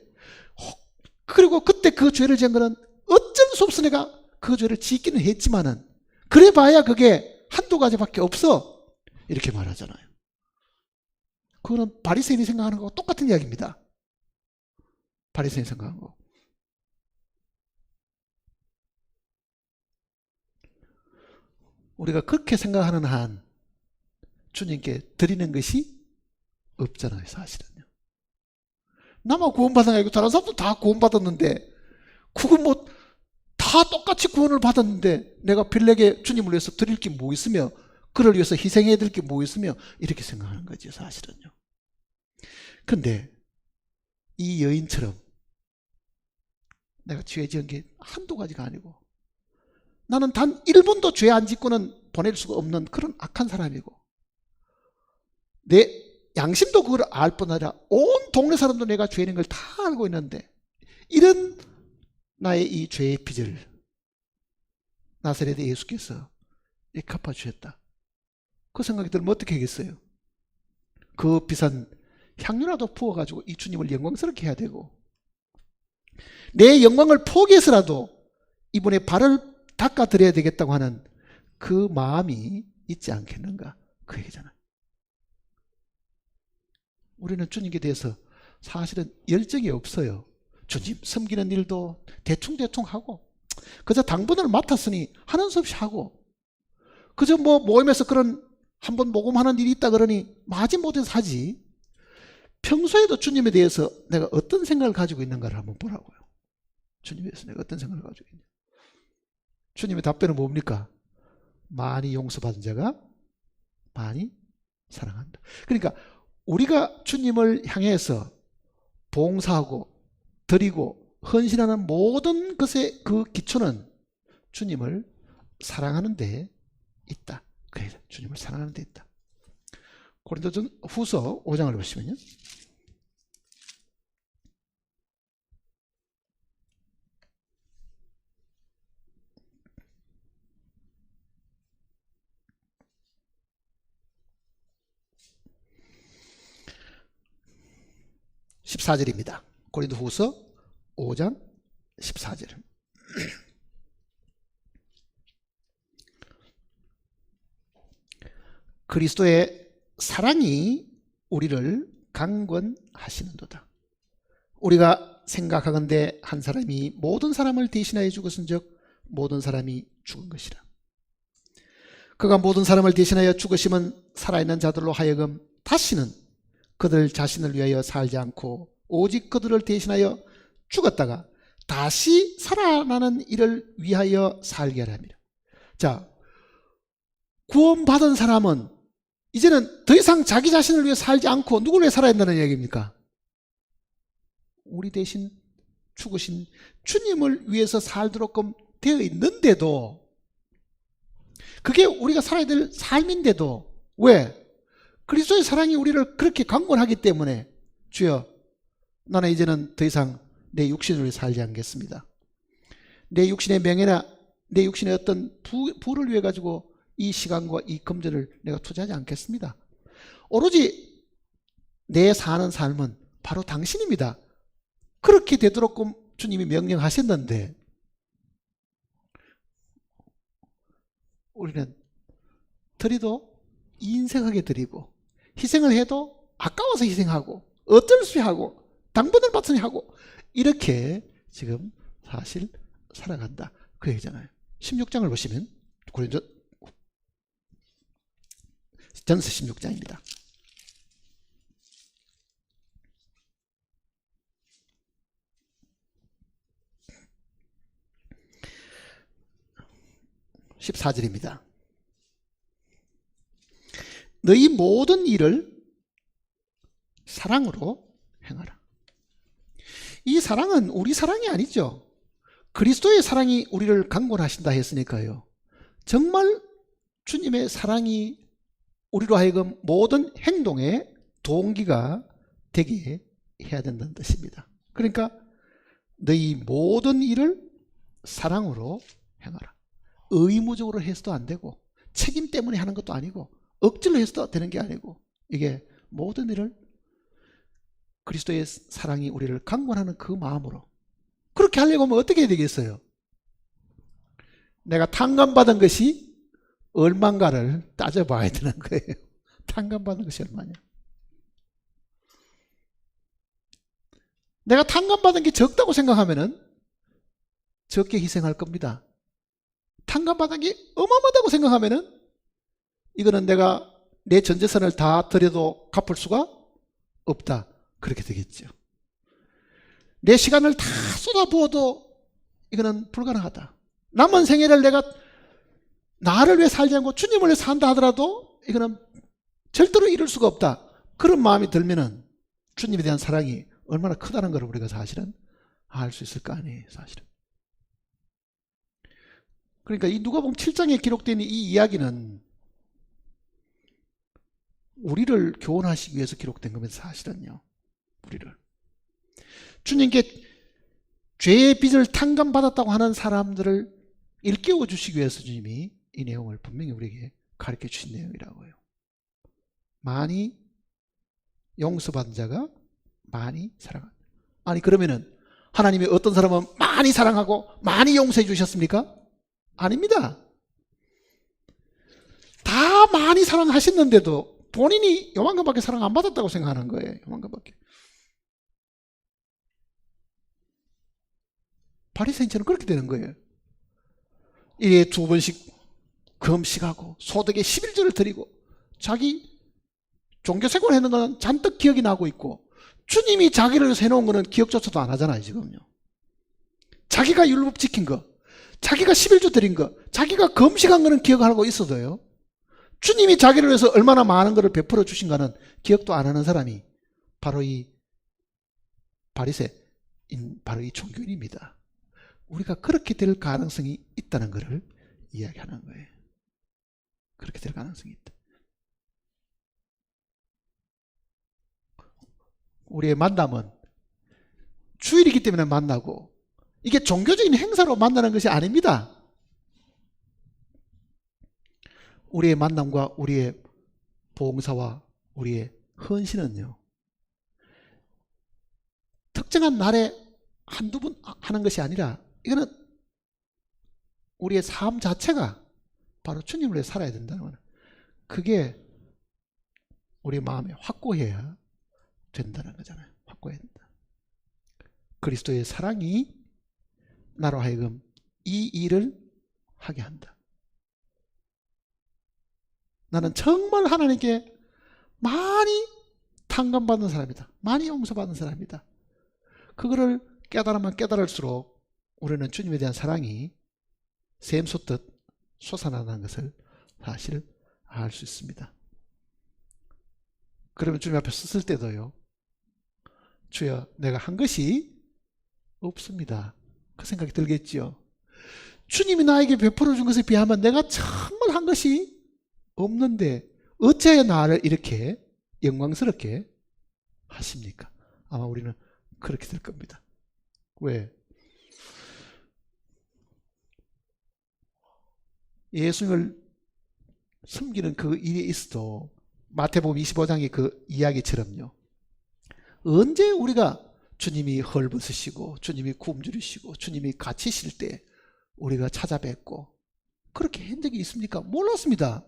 그리고 그때 그 죄를 지은 거는 어쩔 수 없어 내가 그 죄를 짓기는 했지만은 그래 봐야 그게 한두 가지밖에 없어 이렇게 말하잖아요. 그거는 바리새인이 생각하는 거하고 똑같은 이야기입니다. 바리새인이 생각하는 거. 우리가 그렇게 생각하는 한 주님께 드리는 것이 없잖아요, 사실은요. 나만 구원받은 게 아니고 다른 사람도 다 구원받았는데 그거 뭐 다 똑같이 구원을 받았는데 내가 빌레게 주님을 위해서 드릴 게 뭐 있으며 그를 위해서 희생해야 될 게 뭐 있으며 이렇게 생각하는 거지 사실은요. 근데 이 여인처럼 내가 죄 지은 게 한두 가지가 아니고 나는 단 1번도 죄 안 짓고는 보낼 수가 없는 그런 악한 사람이고 내 양심도 그걸 알 뿐 아니라 온 동네 사람도 내가 죄인 걸 다 알고 있는데 이런 나의 이 죄의 빚을 나사렛 예수께서 갚아주셨다. 그 생각이 들면 어떻게 하겠어요? 그 비싼 향유라도 부어가지고 이 주님을 영광스럽게 해야 되고 내 영광을 포기해서라도 이분의 발을 닦아드려야 되겠다고 하는 그 마음이 있지 않겠는가 그 얘기잖아요. 우리는 주님께 대해서 사실은 열정이 없어요. 주님 섬기는 일도 대충대충 하고 그저 당분을 맡았으니 하는 수 없이 하고 그저 뭐 모임에서 그런 한번 모금하는 일이 있다 그러니 마지못해서 하지 평소에도 주님에 대해서 내가 어떤 생각을 가지고 있는가를 한번 보라고요. 주님에 대해서 내가 어떤 생각을 가지고 있냐. 주님의 답변은 뭡니까? 많이 용서받은 자가 많이 사랑한다. 그러니까 우리가 주님을 향해서 봉사하고 드리고 헌신하는 모든 것의 그 기초는 주님을 사랑하는 데 있다. 그래, 주님을 사랑하는 데 있다. 고린도전 후서 5장을 보시면요. (14절입니다) 고린도 후서 5장 14절. 그리스도의 사랑이 우리를 강권하시는도다. 우리가 생각하건대 한 사람이 모든 사람을 대신하여 죽었은즉 모든 사람이 죽은 것이라. 그가 모든 사람을 대신하여 죽으심은 살아있는 자들로 하여금 다시는 그들 자신을 위하여 살지 않고 오직 그들을 대신하여 죽었다가 다시 살아나는 이를 위하여 살게 하려 함이라. 자, 구원받은 사람은 이제는 더 이상 자기 자신을 위해 살지 않고 누구를 위해 살아야 한다는 이야기입니까? 우리 대신 죽으신 주님을 위해서 살도록 되어 있는데도, 그게 우리가 살아야 될 삶인데도, 왜? 그리스도의 사랑이 우리를 그렇게 강권하기 때문에 주여, 나는 이제는 더 이상 내 육신을 위해 살지 않겠습니다. 내 육신의 명예나 내 육신의 어떤 부를 위해 가지고 이 시간과 이 금전을 내가 투자하지 않겠습니다. 오로지 내 사는 삶은 바로 당신입니다. 그렇게 되도록 주님이 명령하셨는데 우리는 드리도 인색하게 드리고 희생을 해도 아까워서 희생하고 어쩔 수 하고 당분을 받으니 하고 이렇게 지금 사실 살아간다 그 얘기잖아요. 16장을 보시면 고린도전서 16장입니다. 14절입니다. 너희 모든 일을 사랑으로 행하라. 이 사랑은 우리 사랑이 아니죠. 그리스도의 사랑이 우리를 강권하신다 했으니까요. 정말 주님의 사랑이 우리로 하여금 모든 행동의 동기가 되게 해야 된다는 뜻입니다. 그러니까 너희 모든 일을 사랑으로 행하라. 의무적으로 해서도 안 되고 책임 때문에 하는 것도 아니고 억지로 해서도 되는 게 아니고 이게 모든 일을 그리스도의 사랑이 우리를 강권하는 그 마음으로 그렇게 하려고 하면 어떻게 해야 되겠어요? 내가 탕감받은 것이 얼마인가를 따져봐야 되는 거예요. 탕감받은 것이 얼마냐? 내가 탕감받은 게 적다고 생각하면은 적게 희생할 겁니다. 탕감받은 게 어마어마하다고 생각하면은 이거는 내가 내 전 재산을 다 드려도 갚을 수가 없다. 그렇게 되겠죠. 내 시간을 다 쏟아부어도 이거는 불가능하다. 남은 생애를 내가 나를 위해 살지 않고 주님을 위해 산다 하더라도 이거는 절대로 이룰 수가 없다. 그런 마음이 들면은 주님에 대한 사랑이 얼마나 크다는 걸 우리가 사실은 알 수 있을 거 아니에요, 사실은. 그러니까 이 누가복음 7장에 기록된 이 이야기는 우리를 교훈하시기 위해서 기록된 겁니다, 사실은요. 우리를. 주님께 죄의 빚을 탕감받았다고 하는 사람들을 일깨워 주시기 위해서 주님이 이 내용을 분명히 우리에게 가르쳐 주신 내용이라고요. 많이 용서받은 자가 많이 사랑한다. 아니 그러면은 하나님이 어떤 사람은 많이 사랑하고 많이 용서해 주셨습니까? 아닙니다. 다 많이 사랑하셨는데도 본인이 요만큼밖에 사랑 안 받았다고 생각하는 거예요. 요만큼밖에. 바리새인처럼 그렇게 되는 거예요. 일에 2번씩 금식하고 소득의 11조를 드리고 자기 종교생활 했는 건 잔뜩 기억이 나고 있고 주님이 자기를 위해서 해놓은 거는 기억조차도 안 하잖아요, 지금요. 자기가 율법 지킨 거, 자기가 11조 드린 거, 자기가 금식한 거는 기억하고 있어도요. 주님이 자기를 위해서 얼마나 많은 것을 베풀어 주신가는 기억도 안 하는 사람이 바로 이 바리새인, 바로 이 종교인입니다. 우리가 그렇게 될 가능성이 있다는 것을 이야기하는 거예요. 그렇게 될 가능성이 있다. 우리의 만남은 주일이기 때문에 만나고 이게 종교적인 행사로 만나는 것이 아닙니다. 우리의 만남과 우리의 봉사와 우리의 헌신은요, 특정한 날에 한두 번 하는 것이 아니라 이거는 우리의 삶 자체가 바로 주님을 위해 살아야 된다는 거예요. 그게 우리 마음에 확고해야 된다는 거잖아요. 확고해야 된다. 그리스도의 사랑이 나로 하여금 이 일을 하게 한다. 나는 정말 하나님께 많이 탕감받는 사람이다. 많이 용서받는 사람이다. 그거를 깨달으면 깨달을수록 우리는 주님에 대한 사랑이 샘솟듯 솟아나는 것을 사실 알 수 있습니다. 그러면 주님 앞에 섰을 때도요, 주여 내가 한 것이 없습니다. 그 생각이 들겠지요. 주님이 나에게 베풀어 준 것에 비하면 내가 정말 한 것이 없는데 어찌하여 나를 이렇게 영광스럽게 하십니까? 아마 우리는 그렇게 될 겁니다. 왜? 예수님을 섬기는 그 일에 있어도 마태복음 25장의 그 이야기처럼요, 언제 우리가 주님이 헐벗으시고 주님이 굶주리시고 주님이 갇히실 때 우리가 찾아뵙고 그렇게 한 적이 있습니까? 몰랐습니다.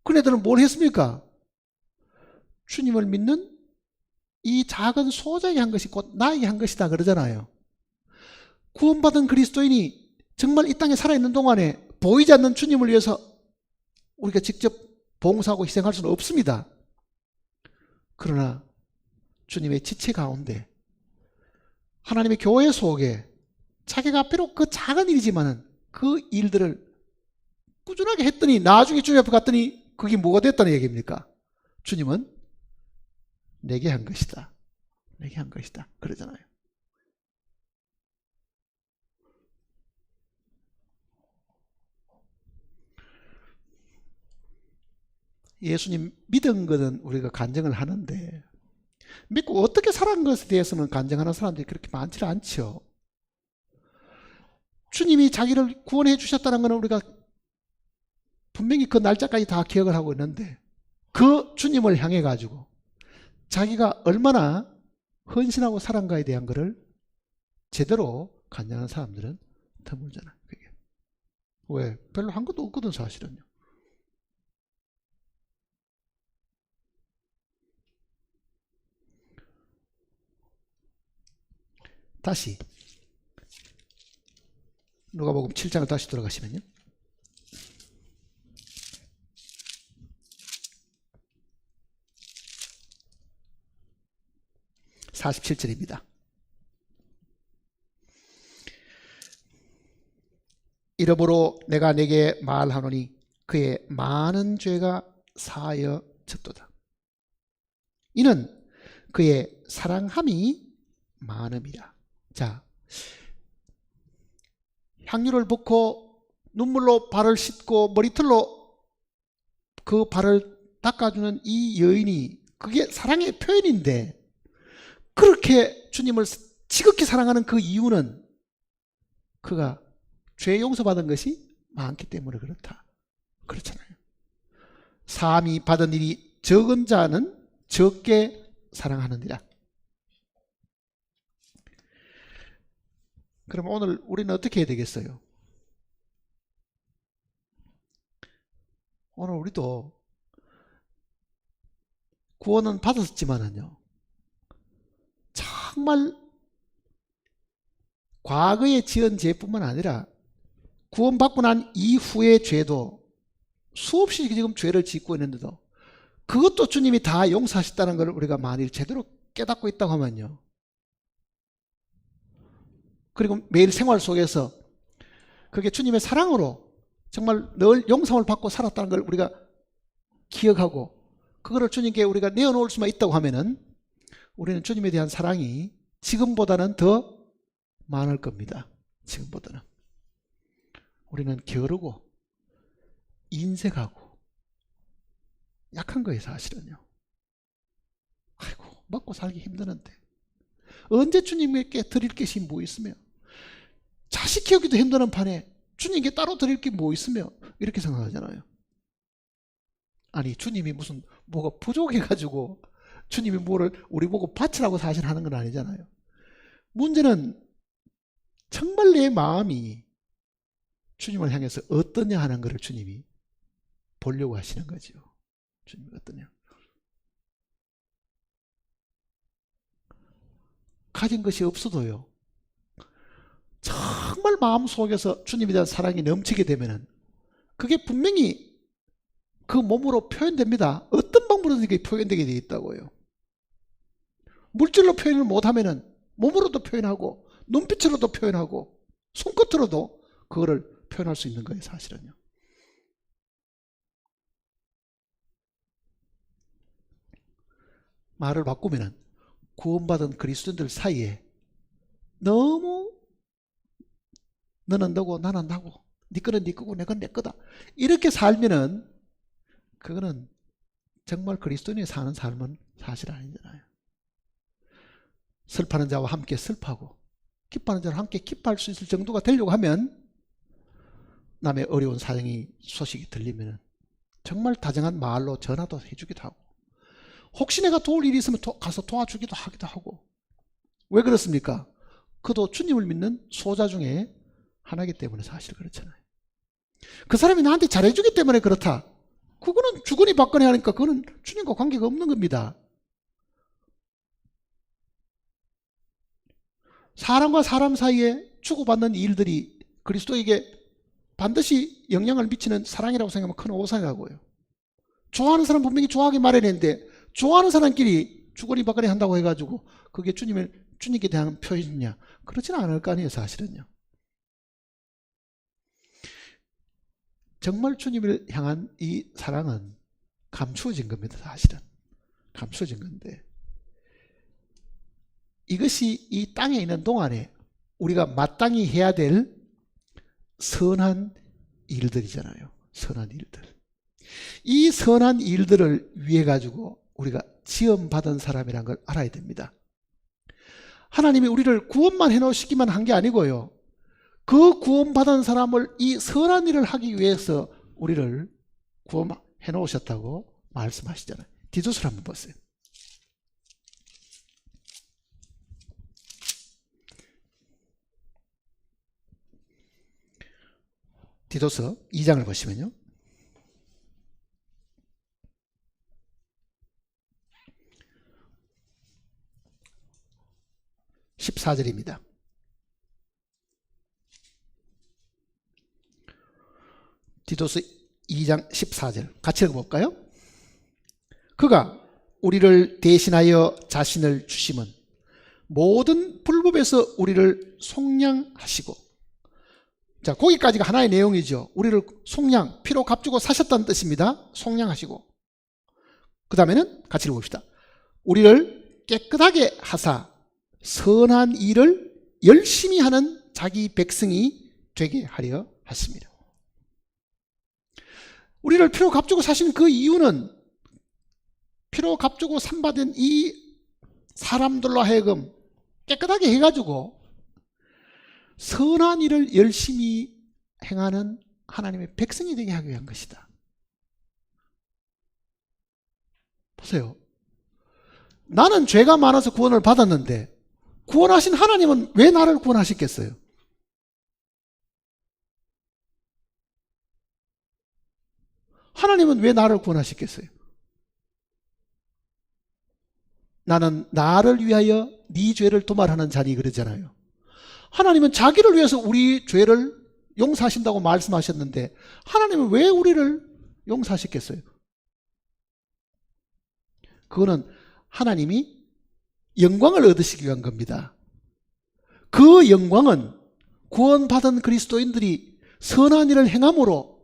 그네들은 뭘 했습니까? 주님을 믿는 이 작은 소자에게 한 것이 곧 나에게 한 것이다 그러잖아요. 구원받은 그리스도인이 정말 이 땅에 살아있는 동안에 보이지 않는 주님을 위해서 우리가 직접 봉사하고 희생할 수는 없습니다. 그러나 주님의 지체 가운데 하나님의 교회 속에 자기가 비록 그 작은 일이지만은 그 일들을 꾸준하게 했더니 나중에 주님 앞에 갔더니 그게 뭐가 됐다는 얘기입니까? 주님은 내게 한 것이다. 내게 한 것이다. 그러잖아요. 예수님 믿은 것은 우리가 간증을 하는데 믿고 어떻게 살아간 것에 대해서는 간증하는 사람들이 그렇게 많지 않죠. 주님이 자기를 구원해 주셨다는 것은 우리가 분명히 그 날짜까지 다 기억을 하고 있는데 그 주님을 향해 가지고 자기가 얼마나 헌신하고 살아간가에 대한 것을 제대로 간증하는 사람들은 드물잖아요. 그게. 왜? 별로 한 것도 없거든 사실은요. 다시 누가복음 7장을 다시 들어가시면요, 47절입니다. 이러므로 내가 네게 말하노니 그의 많은 죄가 사하여졌도다. 이는 그의 사랑함이 많음이라. 자, 향유를 붓고 눈물로 발을 씻고 머리털로 그 발을 닦아주는 이 여인이 그게 사랑의 표현인데 그렇게 주님을 지극히 사랑하는 그 이유는 그가 죄 용서받은 것이 많기 때문에 그렇다. 그렇잖아요. 사함이 받은 일이 적은 자는 적게 사랑하느니라. 그럼 오늘 우리는 어떻게 해야 되겠어요? 오늘 우리도 구원은 받았지만은요, 정말 과거에 지은 죄뿐만 아니라 구원받고 난 이후의 죄도 수없이 지금 죄를 짓고 있는데도 그것도 주님이 다 용서하셨다는 걸 우리가 만일 제대로 깨닫고 있다고 하면요, 그리고 매일 생활 속에서 그게 주님의 사랑으로 정말 늘 용서를 받고 살았다는 걸 우리가 기억하고 그거를 주님께 우리가 내어놓을 수만 있다고 하면은 우리는 주님에 대한 사랑이 지금보다는 더 많을 겁니다. 지금보다는. 우리는 게으르고 인색하고 약한 거예요 사실은요. 아이고 먹고 살기 힘드는데 언제 주님께 드릴 것이 뭐 있으며 자식 키우기도 힘드는 판에 주님께 따로 드릴 게 뭐 있으며 이렇게 생각하잖아요. 아니 주님이 무슨 뭐가 부족해가지고 주님이 뭐를 우리 보고 바치라고 사실 하는 건 아니잖아요. 문제는 정말 내 마음이 주님을 향해서 어떠냐 하는 것을 주님이 보려고 하시는 거죠. 주님이 어떠냐? 가진 것이 없어도요, 정말 마음속에서 주님에 대한 사랑이 넘치게 되면은 그게 분명히 그 몸으로 표현됩니다. 어떤 방법으로든 그게 표현되게 되어 있다고요. 물질로 표현을 못하면은 몸으로도 표현하고 눈빛으로도 표현하고 손끝으로도 그거를 표현할 수 있는 거예요, 사실은요. 말을 바꾸면은 구원받은 그리스도인들 사이에 너무 너는 너고 나는 나고 네 거는 네 거고 내 건 내 거다 이렇게 살면은 그거는 정말 그리스도인이 사는 삶은 사실 아니잖아요. 슬퍼하는 자와 함께 슬퍼하고 기뻐하는 자와 함께 기뻐할 수 있을 정도가 되려고 하면 남의 어려운 사정이 소식이 들리면 정말 다정한 말로 전화도 해주기도 하고 혹시 내가 도울 일이 있으면 가서 도와주기도 하기도 하고. 왜 그렇습니까? 그도 주님을 믿는 소자 중에 하나이기 때문에 사실 그렇잖아요. 그 사람이 나한테 잘해주기 때문에 그렇다. 그거는 주거니 받거니 하니까 그거는 주님과 관계가 없는 겁니다. 사람과 사람 사이에 주고받는 일들이 그리스도에게 반드시 영향을 미치는 사랑이라고 생각하면 큰 오산이라고요. 좋아하는 사람 분명히 좋아하기 마련인데 좋아하는 사람끼리 주거니 받거니 한다고 해가지고 그게 주님께 대한 표현이냐? 그렇지는 않을 거 아니에요, 사실은요. 정말 주님을 향한 이 사랑은 감추어진 겁니다, 사실은. 감추어진 건데 이것이 이 땅에 있는 동안에 우리가 마땅히 해야 될 선한 일들이잖아요. 선한 일들. 이 선한 일들을 위해 가지고 우리가 지음받은 사람이라는 걸 알아야 됩니다. 하나님이 우리를 구원만 해놓으시기만 한 게 아니고요. 그 구원받은 사람을 이 선한 일을 하기 위해서 우리를 구원해 놓으셨다고 말씀하시잖아요. 디도서를 한번 보세요. 디도서 2장을 보시면요. 14절입니다. 디도서 2장 14절 같이 읽어볼까요? 그가 우리를 대신하여 자신을 주심은 모든 불법에서 우리를 속량하시고. 자, 거기까지가 하나의 내용이죠. 우리를 속량, 피로 값주고 사셨다는 뜻입니다. 속량하시고. 그 다음에는 같이 읽어봅시다. 우리를 깨끗하게 하사 선한 일을 열심히 하는 자기 백성이 되게 하려 하십니다. 우리를 피로 값주고 사신 그 이유는 피로 값주고 산받은 이 사람들로 하여금 깨끗하게 해가지고 선한 일을 열심히 행하는 하나님의 백성이 되게 하기 위한 것이다. 보세요. 나는 죄가 많아서 구원을 받았는데 구원하신 하나님은 왜 나를 구원하셨겠어요? 하나님은 왜 나를 구원하셨겠어요? 나는 나를 위하여 네 죄를 도말하는 자니 그러잖아요. 하나님은 자기를 위해서 우리 죄를 용서하신다고 말씀하셨는데 하나님은 왜 우리를 용서하셨겠어요? 그거는 하나님이 영광을 얻으시기 위한 겁니다. 그 영광은 구원받은 그리스도인들이 선한 일을 행함으로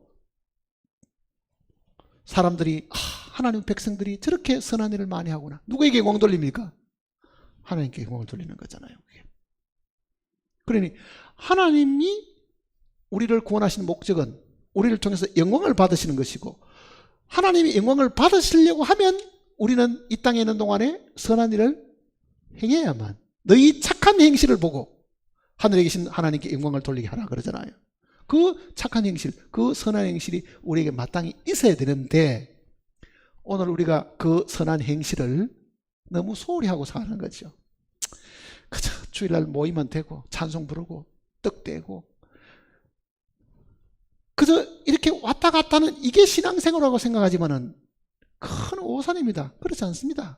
사람들이 하나님 백성들이 저렇게 선한 일을 많이 하구나. 누구에게 영광 돌립니까? 하나님께 영광을 돌리는 거잖아요. 그러니 하나님이 우리를 구원하시는 목적은 우리를 통해서 영광을 받으시는 것이고 하나님이 영광을 받으시려고 하면 우리는 이 땅에 있는 동안에 선한 일을 행해야만 너희 착한 행실을 보고 하늘에 계신 하나님께 영광을 돌리게 하라 그러잖아요. 그 착한 행실, 그 선한 행실이 우리에게 마땅히 있어야 되는데 오늘 우리가 그 선한 행실을 너무 소홀히 하고 사는 거죠. 그저 주일날 모이면 되고 찬송 부르고 떡 떼고 그저 이렇게 왔다 갔다 하는 이게 신앙생활이라고 생각하지만은 큰 오산입니다. 그렇지 않습니다.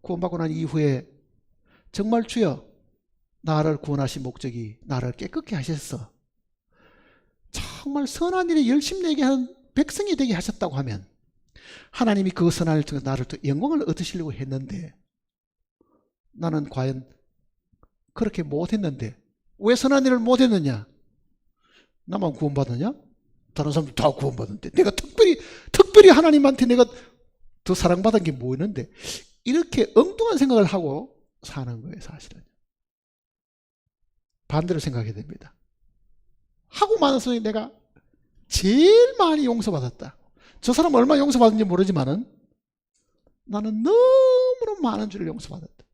구원받고 난 이후에 정말 주여 나를 구원하신 목적이 나를 깨끗게 하셨어. 정말 선한 일에 열심 내게 한 백성이 되게 하셨다고 하면 하나님이 그 선한 일 통해 나를 또 영광을 얻으시려고 했는데 나는 과연 그렇게 못했는데 왜 선한 일을 못했느냐? 나만 구원받느냐? 다른 사람들 다 구원받는데 내가 특별히 하나님한테 내가 더 사랑받은 게 뭐 있는데 이렇게 엉뚱한 생각을 하고 사는 거예요. 사실은 반대로 생각해야 됩니다. 하고 많아서 내가 제일 많이 용서받았다. 저 사람 얼마나 용서받은지 모르지만은 나는 너무나 많은 줄을 용서받았다.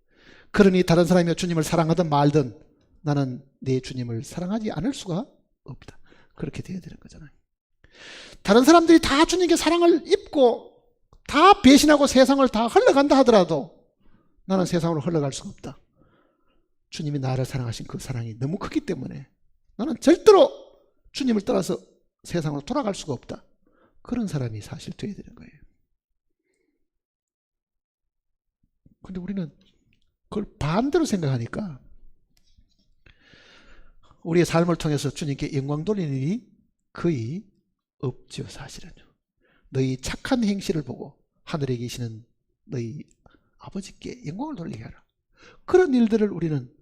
그러니 다른 사람이 주님을 사랑하든 말든 나는 내 주님을 사랑하지 않을 수가 없다. 그렇게 돼야 되는 거잖아요. 다른 사람들이 다 주님께 사랑을 입고 다 배신하고 세상을 다 흘러간다 하더라도 나는 세상으로 흘러갈 수가 없다. 주님이 나를 사랑하신 그 사랑이 너무 크기 때문에 나는 절대로 주님을 떠나서 세상으로 돌아갈 수가 없다. 그런 사람이 사실 돼야 되는 거예요. 근데 우리는 그걸 반대로 생각하니까 우리의 삶을 통해서 주님께 영광 돌리는 일이 거의 없죠. 사실은요. 너희 착한 행실을 보고 하늘에 계시는 너희 아버지께 영광을 돌리게 하라. 그런 일들을 우리는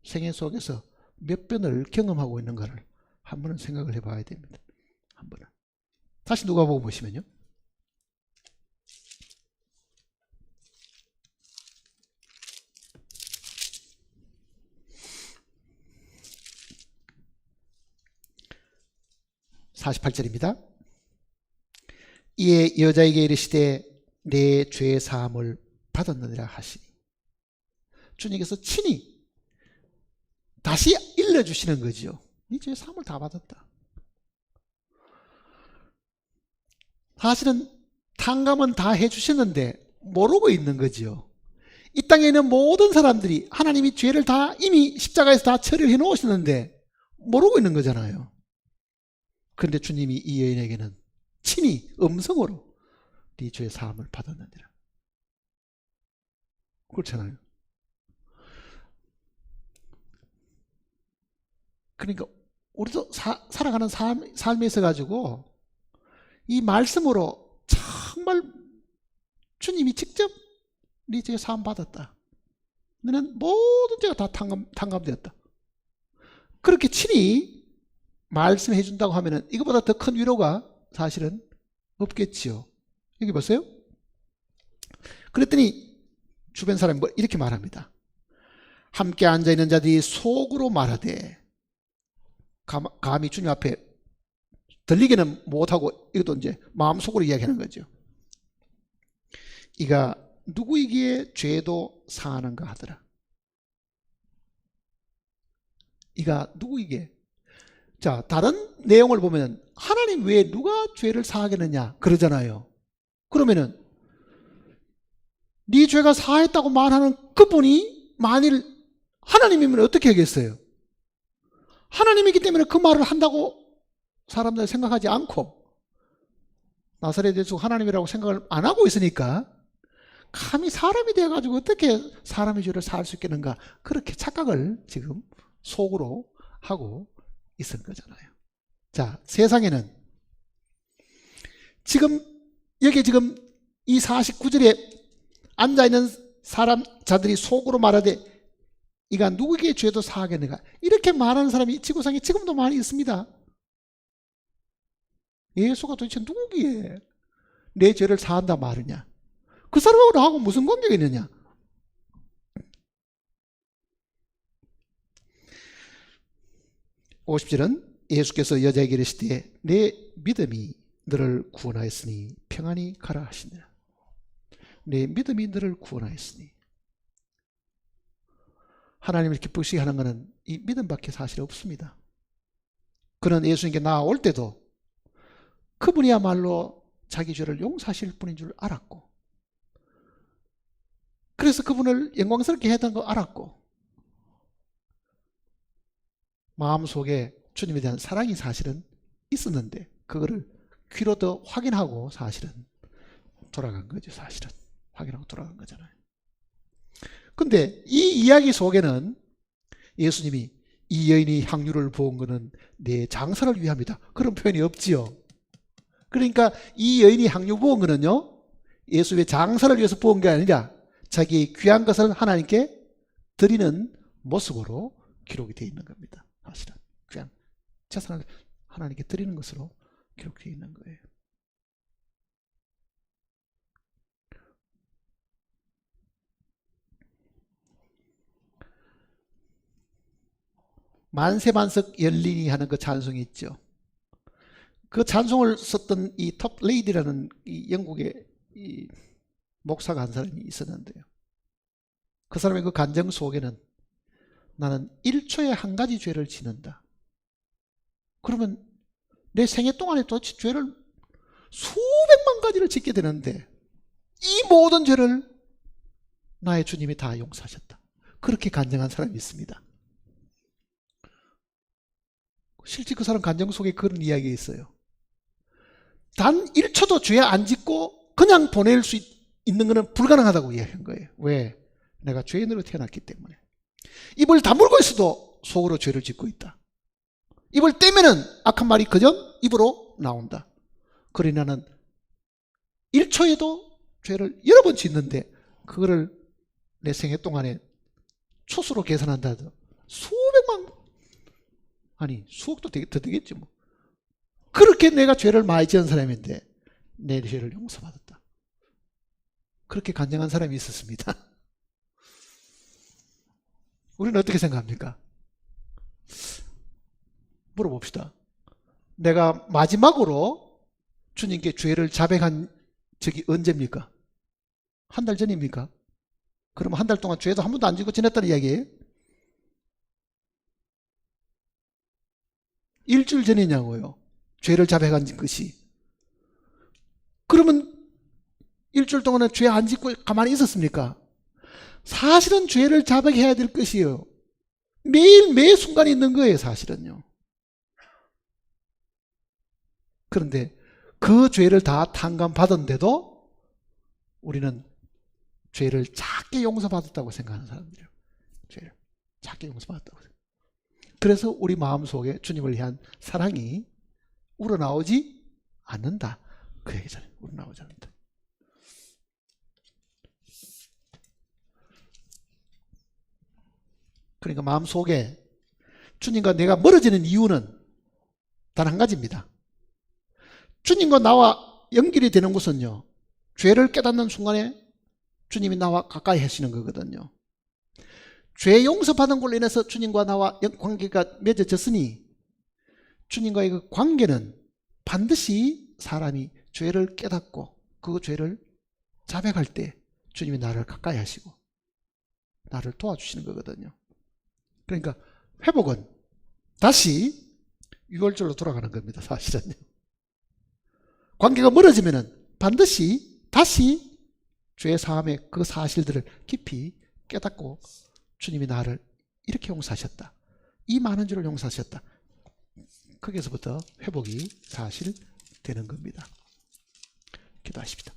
생애 속에서 몇 번을 경험하고 있는가를 한 번은 생각을 해봐야 됩니다. 한 번은. 다시 누가복음 보시면요. (48절입니다) 이에 여자에게 이르시되 내 죄 사함을 받았느니라 하시니 주님께서 친히 다시 일러주시는 거죠. 네 죄 사함을 다 받았다. 사실은 탕감은 다 해주셨는데 모르고 있는 거죠. 이 땅에 있는 모든 사람들이 하나님이 죄를 다 이미 십자가에서 다 처리해 놓으셨는데 모르고 있는 거잖아요. 그런데 주님이 이 여인에게는 친히 음성으로 네 죄의 사함을 받았느니라. 그렇잖아요. 그러니까 우리도 살아가는 삶에 있어 가지고 이 말씀으로 정말 주님이 직접 네 죄의 사함 받았다. 너는 모든 죄가 다 탕감되었다. 그렇게 친히 말씀해 준다고 하면은 이거보다 더 큰 위로가 사실은 없겠지요. 여기 보세요. 그랬더니 주변 사람이 이렇게 말합니다. 함께 앉아있는 자들이 속으로 말하되, 감히 주님 앞에 들리기는 못하고 이것도 이제 마음속으로 이야기하는 거죠. 이가 누구이기에 죄도 사하는가 하더라. 이가 누구이기에. 자, 다른 내용을 보면 하나님 외에 누가 죄를 사하겠느냐 그러잖아요. 그러면은 네 죄가 사했다고 말하는 그분이 만일 하나님이면 어떻게 하겠어요? 하나님이기 때문에 그 말을 한다고 사람들이 생각하지 않고 나사렛 예수 하나님이라고 생각을 안 하고 있으니까 감히 사람이 돼가지고 어떻게 사람의 죄를 사할 수 있겠는가, 그렇게 착각을 지금 속으로 하고 있은 거잖아요. 자, 세상에는 지금 여기 지금 이 49절에 앉아있는 자들이 속으로 말하되 이가 누구에게 죄도 사하겠는가, 이렇게 말하는 사람이 지구상에 지금도 많이 있습니다. 예수가 도대체 누구기에 내 죄를 사한다 말하냐? 그 사람하고 나하고 무슨 관계가 있느냐? (50절은) 예수께서 여자에게 이르시되 내 믿음이 너를 구원하였으니 평안히 가라 하시니라. 내 믿음이 너를 구원하였으니. 하나님을 기쁘시게 하는 것은 이 믿음밖에 사실 없습니다. 그는 예수님께 나아올 때도 그분이야말로 자기 죄를 용서하실 분인 줄 알았고, 그래서 그분을 영광스럽게 했던 거 알았고, 마음속에 주님에 대한 사랑이 사실은 있었는데 그거를 귀로 더 확인하고 사실은 돌아간 거죠. 사실은 확인하고 돌아간 거잖아요. 근데 이 이야기 속에는 예수님이 이 여인이 향유를 부은 것은 내 장사를 위함이다, 그런 표현이 없지요. 그러니까 이 여인이 향유 부은 것은요, 예수의 장사를 위해서 부은 게 아니라 자기의 귀한 것을 하나님께 드리는 모습으로 기록이 되어 있는 겁니다. 사실은 귀한 재산을 하나님께 드리는 것으로 기록되어 있는 거예요. 만세만석 열리니 하는 그 찬송이 있죠. 그 찬송을 썼던 이 톱 레이디라는 이 영국의 이 목사가 한 사람이 있었는데요. 그 사람의 그 간증 속에는 나는 1초에 한 가지 죄를 짓는다. 그러면 내 생애 동안에 도대체 죄를 수백만 가지를 짓게 되는데 이 모든 죄를 나의 주님이 다 용서하셨다. 그렇게 간증한 사람이 있습니다. 실제 그 사람 간증 속에 그런 이야기가 있어요. 단 1초도 죄 안 짓고 그냥 보낼 수 있는 것은 불가능하다고 이야기한 거예요. 왜? 내가 죄인으로 태어났기 때문에. 입을 다물고 있어도 속으로 죄를 짓고 있다. 입을 떼면은 악한 말이 그저 입으로 나온다. 그러니 나는 1초에도 죄를 여러 번 짓는데 그거를 내 생애 동안에 초수로 계산한다 해도 수백만, 아니 수억도 더 되겠지 뭐. 그렇게 내가 죄를 많이 지은 사람인데 내 죄를 용서받았다. 그렇게 간증한 사람이 있었습니다. 우리는 어떻게 생각합니까? 물어봅시다. 내가 마지막으로 주님께 죄를 자백한 적이 언제입니까? 한 달 전입니까? 그러면 한 달 동안 죄도 한 번도 안 지고 지냈다는 이야기예요? 일주일 전이냐고요. 죄를 자백한 것이. 그러면 일주일 동안에 죄 안 짓고 가만히 있었습니까? 사실은 죄를 자백해야 될 것이에요. 매일 매 순간에 있는 거예요, 사실은요. 그런데 그 죄를 다 탕감받은데도 우리는 죄를 작게 용서받았다고 생각하는 사람들이에요. 죄를 작게 용서받았다고. 그래서 우리 마음속에 주님을 향한 사랑이 우러나오지 않는다. 그 얘기잖아요. 우러나오지 않는다. 그러니까 마음속에 주님과 내가 멀어지는 이유는 단 한 가지입니다. 주님과 나와 연결이 되는 것은요, 죄를 깨닫는 순간에 주님이 나와 가까이 하시는 거거든요. 죄 용서받은 걸로 인해서 주님과 나와 관계가 맺어졌으니 주님과의 그 관계는 반드시 사람이 죄를 깨닫고 그 죄를 자백할 때 주님이 나를 가까이 하시고 나를 도와주시는 거거든요. 그러니까 회복은 다시 유월절로 돌아가는 겁니다. 사실은요. 관계가 멀어지면은 반드시 다시 죄 사함의 그 사실들을 깊이 깨닫고 주님이 나를 이렇게 용서하셨다, 이 많은 죄를 용서하셨다, 거기서부터 회복이 사실 되는 겁니다. 기도하십시다.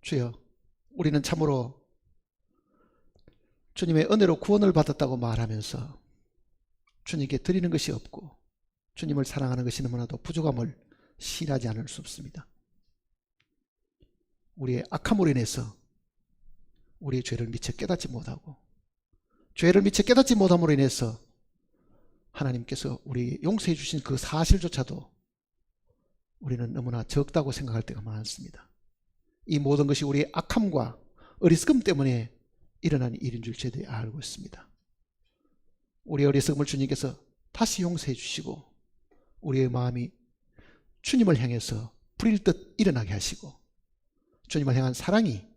주여, 우리는 참으로 주님의 은혜로 구원을 받았다고 말하면서 주님께 드리는 것이 없고 주님을 사랑하는 것이 너무나도 부족함을 시인하지 않을 수 없습니다. 우리의 악함으로 인해서 우리의 죄를 미처 깨닫지 못하고 죄를 미처 깨닫지 못함으로 인해서 하나님께서 우리 용서해 주신 그 사실조차도 우리는 너무나 적다고 생각할 때가 많습니다. 이 모든 것이 우리의 악함과 어리석음 때문에 일어난 일인 줄 제대로 알고 있습니다. 우리의 어리석음을 주님께서 다시 용서해 주시고 우리의 마음이 주님을 향해서 불일 듯 일어나게 하시고 주님을 향한 사랑이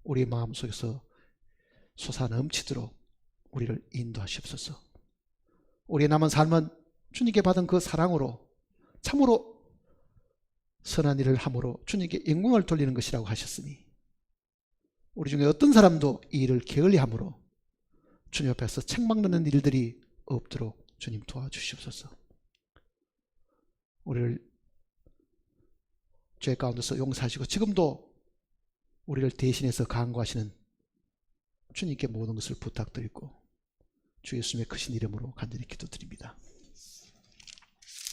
우리의 마음속에서 솟아 넘치도록 우리를 인도하시옵소서. 우리의 남은 삶은 주님께 받은 그 사랑으로 참으로 선한 일을 함으로 주님께 영광을 돌리는 것이라고 하셨으니 우리 중에 어떤 사람도 이 일을 게을리함으로 주님 앞에서 책망 듣는 일들이 없도록 주님 도와주시옵소서. 우리를 죄 가운데서 용서하시고 지금도 우리를 대신해서 간구하시는 주님께 모든 것을 부탁드리고 주 예수님의 크신 이름으로 간절히 기도드립니다.